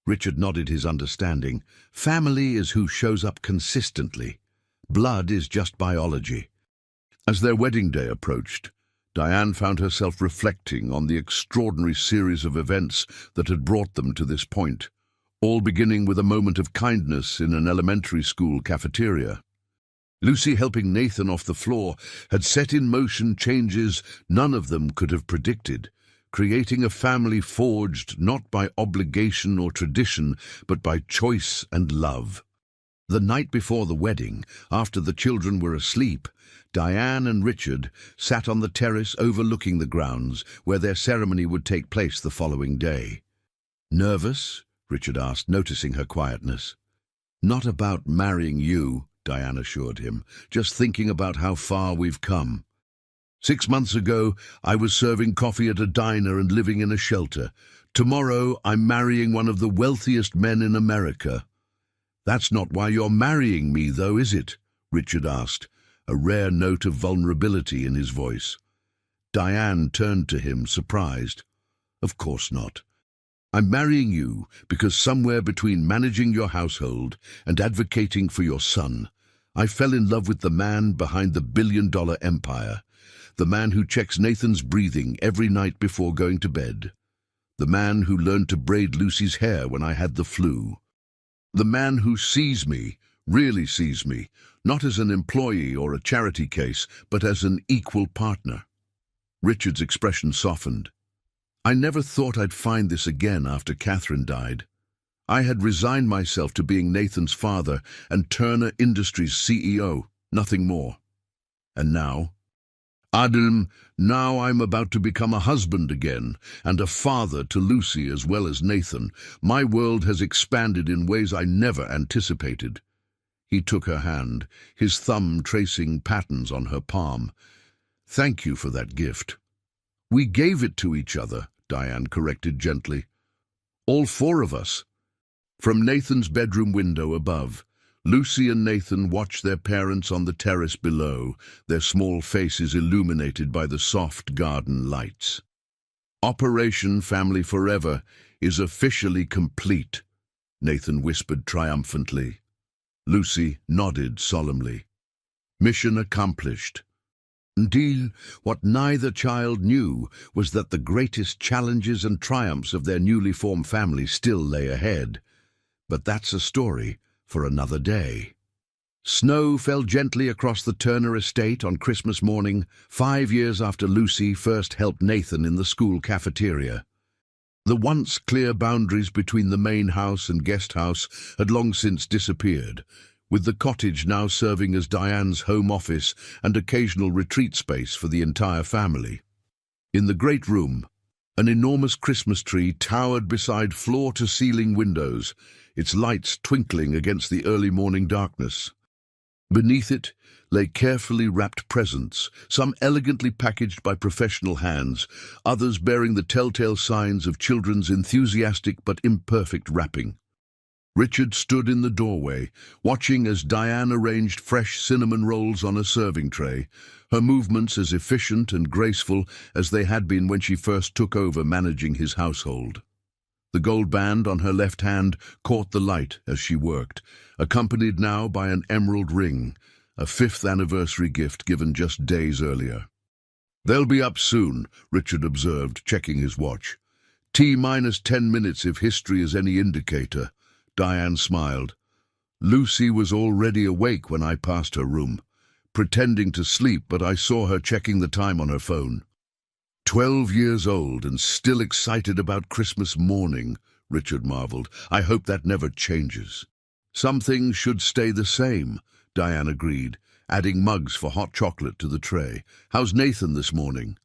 Richard nodded his understanding. Family is who shows up consistently. Blood is just biology. As their wedding day approached, Diane found herself reflecting on the extraordinary series of events that had brought them to this point, all beginning with a moment of kindness in an elementary school cafeteria. Lucy helping Nathan off the floor had set in motion changes none of them could have predicted, creating a family forged not by obligation or tradition, but by choice and love. The night before the wedding, after the children were asleep, Diane and Richard sat on the terrace overlooking the grounds where their ceremony would take place the following day. "Nervous?" Richard asked, noticing her quietness. "Not about marrying you," Diane assured him, "just thinking about how far we've come. 6 months ago, I was serving coffee at a diner and living in a shelter. Tomorrow, I'm marrying one of the wealthiest men in America." "That's not why you're marrying me, though, is it?" Richard asked, a rare note of vulnerability in his voice. Diane turned to him, surprised. "Of course not. I'm marrying you because somewhere between managing your household and advocating for your son, I fell in love with the man behind the billion-dollar empire, the man who checks Nathan's breathing every night before going to bed, the man who learned to braid Lucy's hair when I had the flu, the man who sees me, really sees me, not as an employee or a charity case, but as an equal partner." Richard's expression softened. "I never thought I'd find this again after Catherine died. I had resigned myself to being Nathan's father and Turner Industries CEO, nothing more. And now? Adilm, now I'm about to become a husband again, and a father to Lucy as well as Nathan. My world has expanded in ways I never anticipated." He took her hand, his thumb tracing patterns on her palm. "Thank you for that gift." "We gave it to each other," Diane corrected gently. "All 4 of us." From Nathan's bedroom window above, Lucy and Nathan watched their parents on the terrace below, their small faces illuminated by the soft garden lights. "Operation Family Forever is officially complete," Nathan whispered triumphantly. Lucy nodded solemnly. "Mission accomplished." Indeed, what neither child knew was that the greatest challenges and triumphs of their newly formed family still lay ahead. But that's a story for another day. Snow fell gently across the Turner estate on Christmas morning, 5 years after Lucy first helped Nathan in the school cafeteria. The once clear boundaries between the main house and guest house had long since disappeared, with the cottage now serving as Diane's home office and occasional retreat space for the entire family. In the great room, an enormous Christmas tree towered beside floor-to-ceiling windows, its lights twinkling against the early morning darkness. Beneath it lay carefully wrapped presents, some elegantly packaged by professional hands, others bearing the telltale signs of children's enthusiastic but imperfect wrapping. Richard stood in the doorway, watching as Diane arranged fresh cinnamon rolls on a serving tray, her movements as efficient and graceful as they had been when she first took over managing his household. The gold band on her left hand caught the light as she worked, accompanied now by an emerald ring, a 5th anniversary gift given just days earlier. "They'll be up soon," Richard observed, checking his watch. "T-minus 10 minutes if history is any indicator." Diane smiled. "Lucy was already awake when I passed her room, pretending to sleep, but I saw her checking the time on her phone." 12 years old and still excited about Christmas morning, Richard marveled. "I hope that never changes." "Some things should stay the same," Diane agreed, adding mugs for hot chocolate to the tray. "How's Nathan this morning?"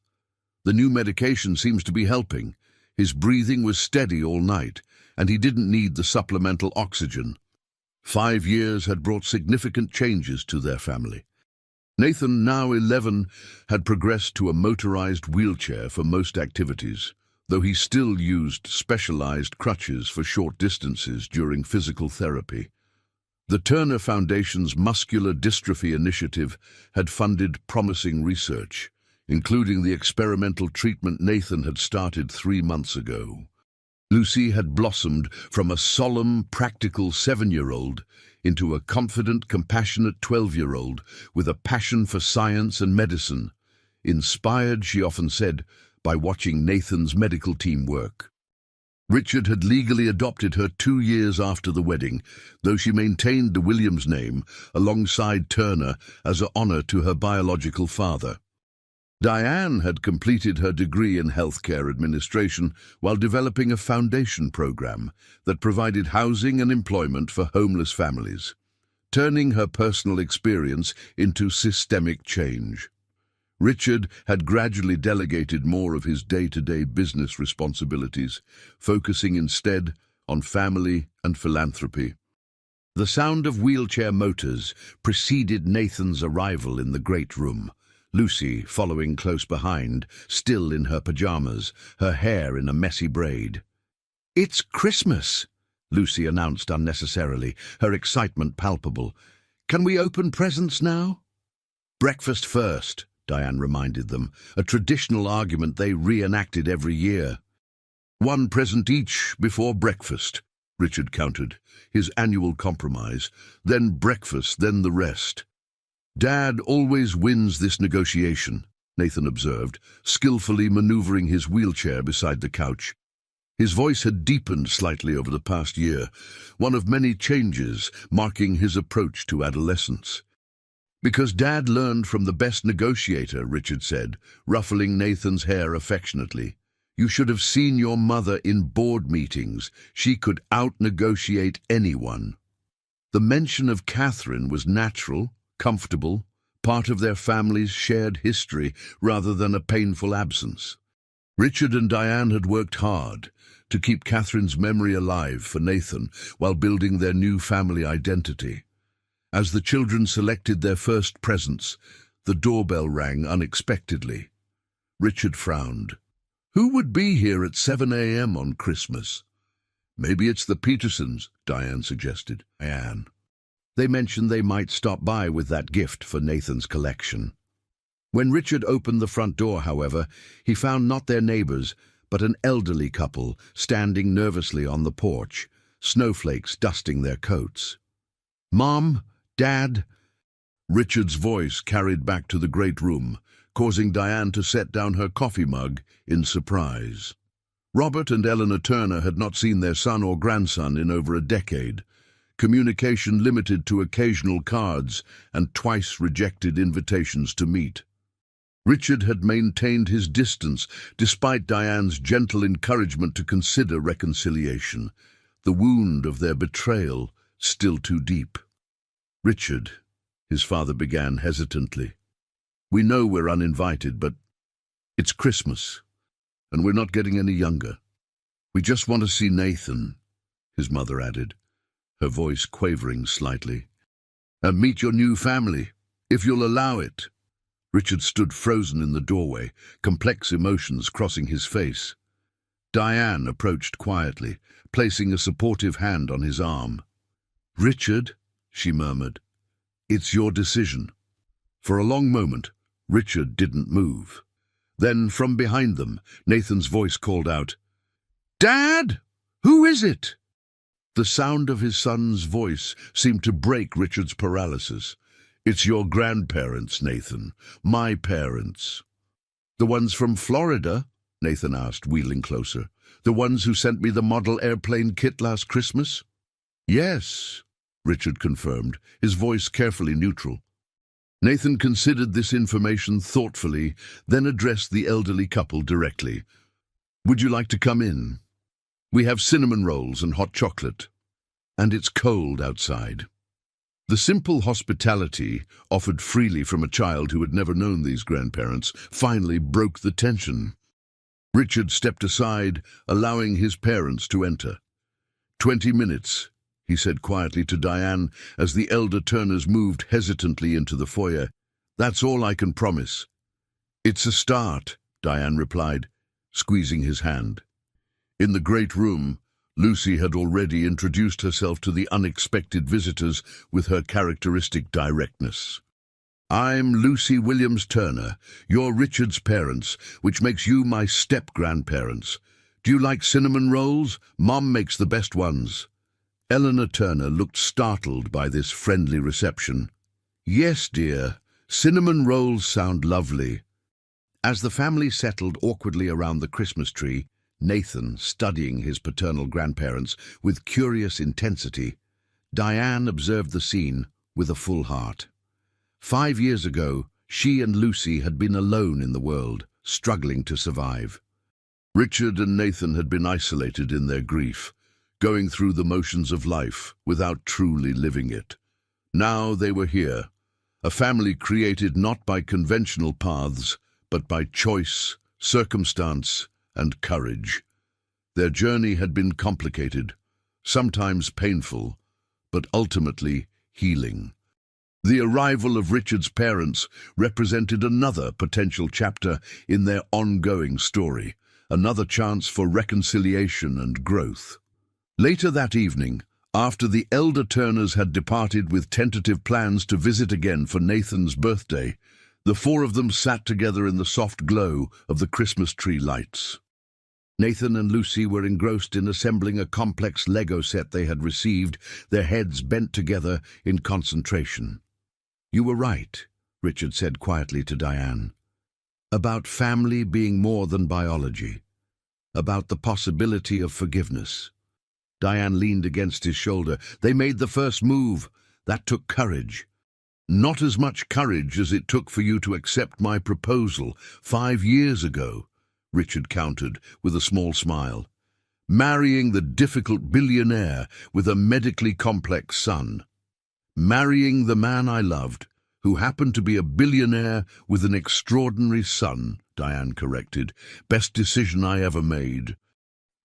"The new medication seems to be helping. His breathing was steady all night, and he didn't need the supplemental oxygen." 5 years had brought significant changes to their family. Nathan, now 11, had progressed to a motorized wheelchair for most activities, though he still used specialized crutches for short distances during physical therapy. The Turner Foundation's Muscular Dystrophy Initiative had funded promising research, including the experimental treatment Nathan had started 3 months ago. Lucy had blossomed from a solemn, practical 7-year-old into a confident, compassionate 12-year-old with a passion for science and medicine. inspired, she often said, by watching Nathan's medical team work. Richard had legally adopted her 2 years after the wedding, though she maintained the Williams name alongside Turner as an honor to her biological father. Diane had completed her degree in healthcare administration while developing a foundation program that provided housing and employment for homeless families, turning her personal experience into systemic change. Richard had gradually delegated more of his day-to-day business responsibilities, focusing instead on family and philanthropy. The sound of wheelchair motors preceded Nathan's arrival in the great room, Lucy following close behind, still in her pajamas, her hair in a messy braid. "It's Christmas," Lucy announced unnecessarily, her excitement palpable. "Can we open presents now?" "Breakfast first," Diane reminded them, a traditional argument they reenacted every year. "One present each before breakfast," Richard countered, his annual compromise. "Then breakfast, then the rest." "Dad always wins this negotiation," Nathan observed, skillfully maneuvering his wheelchair beside the couch. His voice had deepened slightly over the past year, one of many changes marking his approach to adolescence. "Because Dad learned from the best negotiator," Richard said, ruffling Nathan's hair affectionately. "You should have seen your mother in board meetings. She could out-negotiate anyone." The mention of Catherine was natural, comfortable, part of their family's shared history rather than a painful absence. Richard and Diane had worked hard to keep Catherine's memory alive for Nathan while building their new family identity. As the children selected their first presents, the doorbell rang unexpectedly. Richard frowned. "Who would be here at 7 a.m. on Christmas?" "Maybe it's the Petersons," Diane suggested. Diane. They mentioned they might stop by with that gift for Nathan's collection. When Richard opened the front door, however, he found not their neighbors, but an elderly couple standing nervously on the porch, snowflakes dusting their coats. "Mom? Dad?" Richard's voice carried back to the great room, causing Diane to set down her coffee mug in surprise. Robert and Eleanor Turner had not seen their son or grandson in over a decade, communication limited to occasional cards and twice rejected invitations to meet. Richard had maintained his distance despite Diane's gentle encouragement to consider reconciliation, the wound of their betrayal still too deep. "Richard," his father began hesitantly, "we know we're uninvited, but it's Christmas, and we're not getting any younger. We just want to see Nathan," his mother added, her voice quavering slightly. "And meet your new family, if you'll allow it." Richard stood frozen in the doorway, complex emotions crossing his face. Diane approached quietly, placing a supportive hand on his arm. "Richard," she murmured, "it's your decision." For a long moment, Richard didn't move. Then, from behind them, Nathan's voice called out, "Dad! Who is it?" The sound of his son's voice seemed to break Richard's paralysis. "It's your grandparents, Nathan. My parents." "The ones from Florida?" Nathan asked, wheeling closer. "The ones who sent me the model airplane kit last Christmas?" "Yes," Richard confirmed, his voice carefully neutral. Nathan considered this information thoughtfully, then addressed the elderly couple directly. "Would you like to come in? We have cinnamon rolls and hot chocolate. And it's cold outside." The simple hospitality, offered freely from a child who had never known these grandparents, finally broke the tension. Richard stepped aside, allowing his parents to enter. 20 minutes, he said quietly to Diane as the elder Turners moved hesitantly into the foyer. "That's all I can promise." "It's a start," Diane replied, squeezing his hand. In the great room, Lucy had already introduced herself to the unexpected visitors with her characteristic directness. "I'm Lucy Williams Turner, you're Richard's parents, which makes you my step-grandparents. Do you like cinnamon rolls? Mom makes the best ones." Eleanor Turner looked startled by this friendly reception. "Yes, dear, cinnamon rolls sound lovely." As the family settled awkwardly around the Christmas tree, Nathan studying his paternal grandparents with curious intensity, Diane observed the scene with a full heart. 5 years ago, she and Lucy had been alone in the world, struggling to survive. Richard and Nathan had been isolated in their grief, going through the motions of life without truly living it. Now they were here, a family created not by conventional paths, but by choice, circumstance, and courage. Their journey had been complicated, sometimes painful, but ultimately healing. The arrival of Richard's parents represented another potential chapter in their ongoing story, another chance for reconciliation and growth. Later that evening, after the elder Turners had departed with tentative plans to visit again for Nathan's birthday, the four of them sat together in the soft glow of the Christmas tree lights. Nathan and Lucy were engrossed in assembling a complex Lego set they had received, their heads bent together in concentration. "You were right," Richard said quietly to Diane, "about family being more than biology, about the possibility of forgiveness." Diane leaned against his shoulder. "They made the first move. That took courage." "Not as much courage as it took for you to accept my proposal 5 years ago," Richard countered with a small smile. "Marrying the difficult billionaire with a medically complex son. Marrying the man I loved, who happened to be a billionaire with an extraordinary son," Diane corrected. "Best decision I ever made."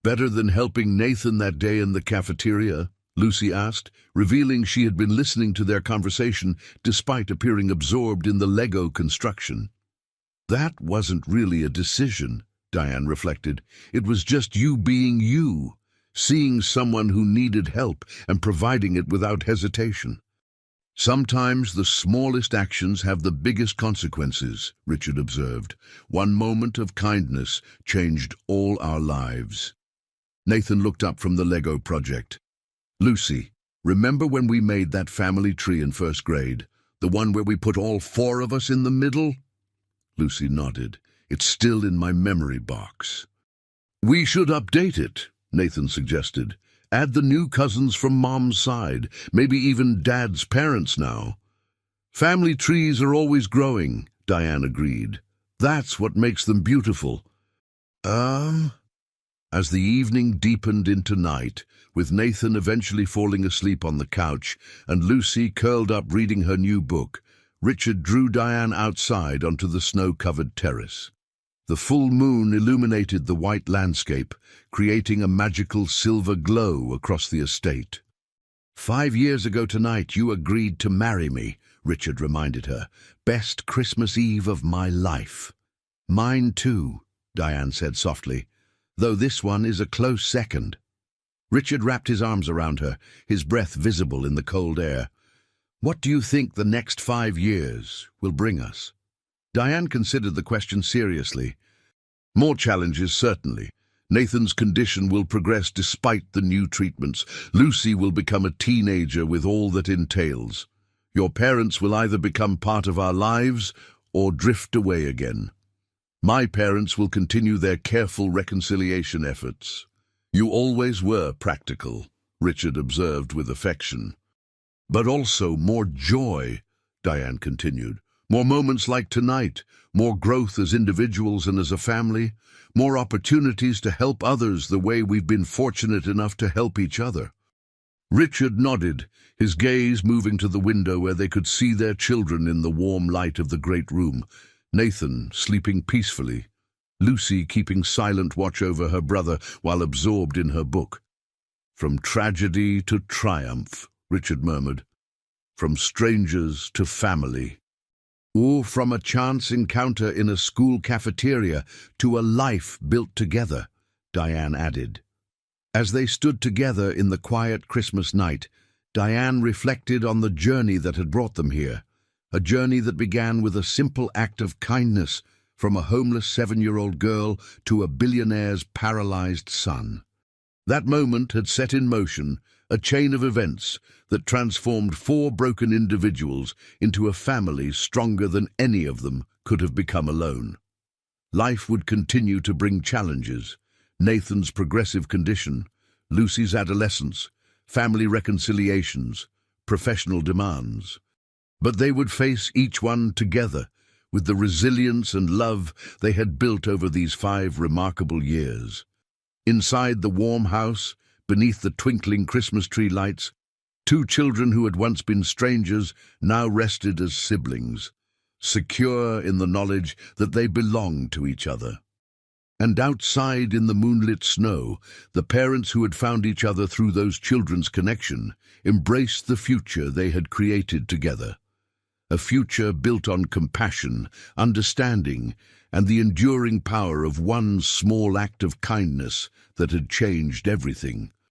"Better than helping Nathan that day in the cafeteria?" Lucy asked, revealing she had been listening to their conversation despite appearing absorbed in the Lego construction. "That wasn't really a decision," Diane reflected. "It was just you being you, seeing someone who needed help and providing it without hesitation." "Sometimes the smallest actions have the biggest consequences," Richard observed. "One moment of kindness changed all our lives." Nathan looked up from the Lego project. "Lucy, remember when we made that family tree in first grade? The one where we put all 4 of us in the middle?" Lucy nodded. "It's still in my memory box." "We should update it," Nathan suggested. "Add the new cousins from Mom's side, maybe even Dad's parents now." "Family trees are always growing," Diane agreed. "That's what makes them beautiful." As the evening deepened into night, with Nathan eventually falling asleep on the couch and Lucy curled up reading her new book, Richard drew Diane outside onto the snow-covered terrace. The full moon illuminated the white landscape, creating a magical silver glow across the estate. "5 years ago tonight you agreed to marry me," Richard reminded her. "Best Christmas Eve of my life." "Mine too," Diane said softly, "though this one is a close second." Richard wrapped his arms around her, his breath visible in the cold air. "What do you think the next 5 years will bring us?" Diane considered the question seriously. "More challenges, certainly. Nathan's condition will progress despite the new treatments. Lucy will become a teenager with all that entails. Your parents will either become part of our lives or drift away again. My parents will continue their careful reconciliation efforts." "You always were practical," Richard observed with affection. "But also more joy," Diane continued. "More moments like tonight, more growth as individuals and as a family, more opportunities to help others the way we've been fortunate enough to help each other." Richard nodded, his gaze moving to the window where they could see their children in the warm light of the great room. Nathan sleeping peacefully, Lucy keeping silent watch over her brother while absorbed in her book. "From tragedy to triumph," Richard murmured. "From strangers to family." "Or from a chance encounter in a school cafeteria to a life built together," Diane added. As they stood together in the quiet Christmas night, Diane reflected on the journey that had brought them here. A journey that began with a simple act of kindness, from a homeless 7-year-old girl to a billionaire's paralyzed son. That moment had set in motion a chain of events that transformed 4 broken individuals into a family stronger than any of them could have become alone. Life would continue to bring challenges: Nathan's progressive condition, Lucy's adolescence, family reconciliations, professional demands. But they would face each one together, with the resilience and love they had built over these 5 remarkable years. Inside the warm house, beneath the twinkling Christmas tree lights, 2 children who had once been strangers now rested as siblings, secure in the knowledge that they belonged to each other. And outside in the moonlit snow, the parents who had found each other through those children's connection embraced the future they had created together. A future built on compassion, understanding, and the enduring power of one small act of kindness that had changed everything.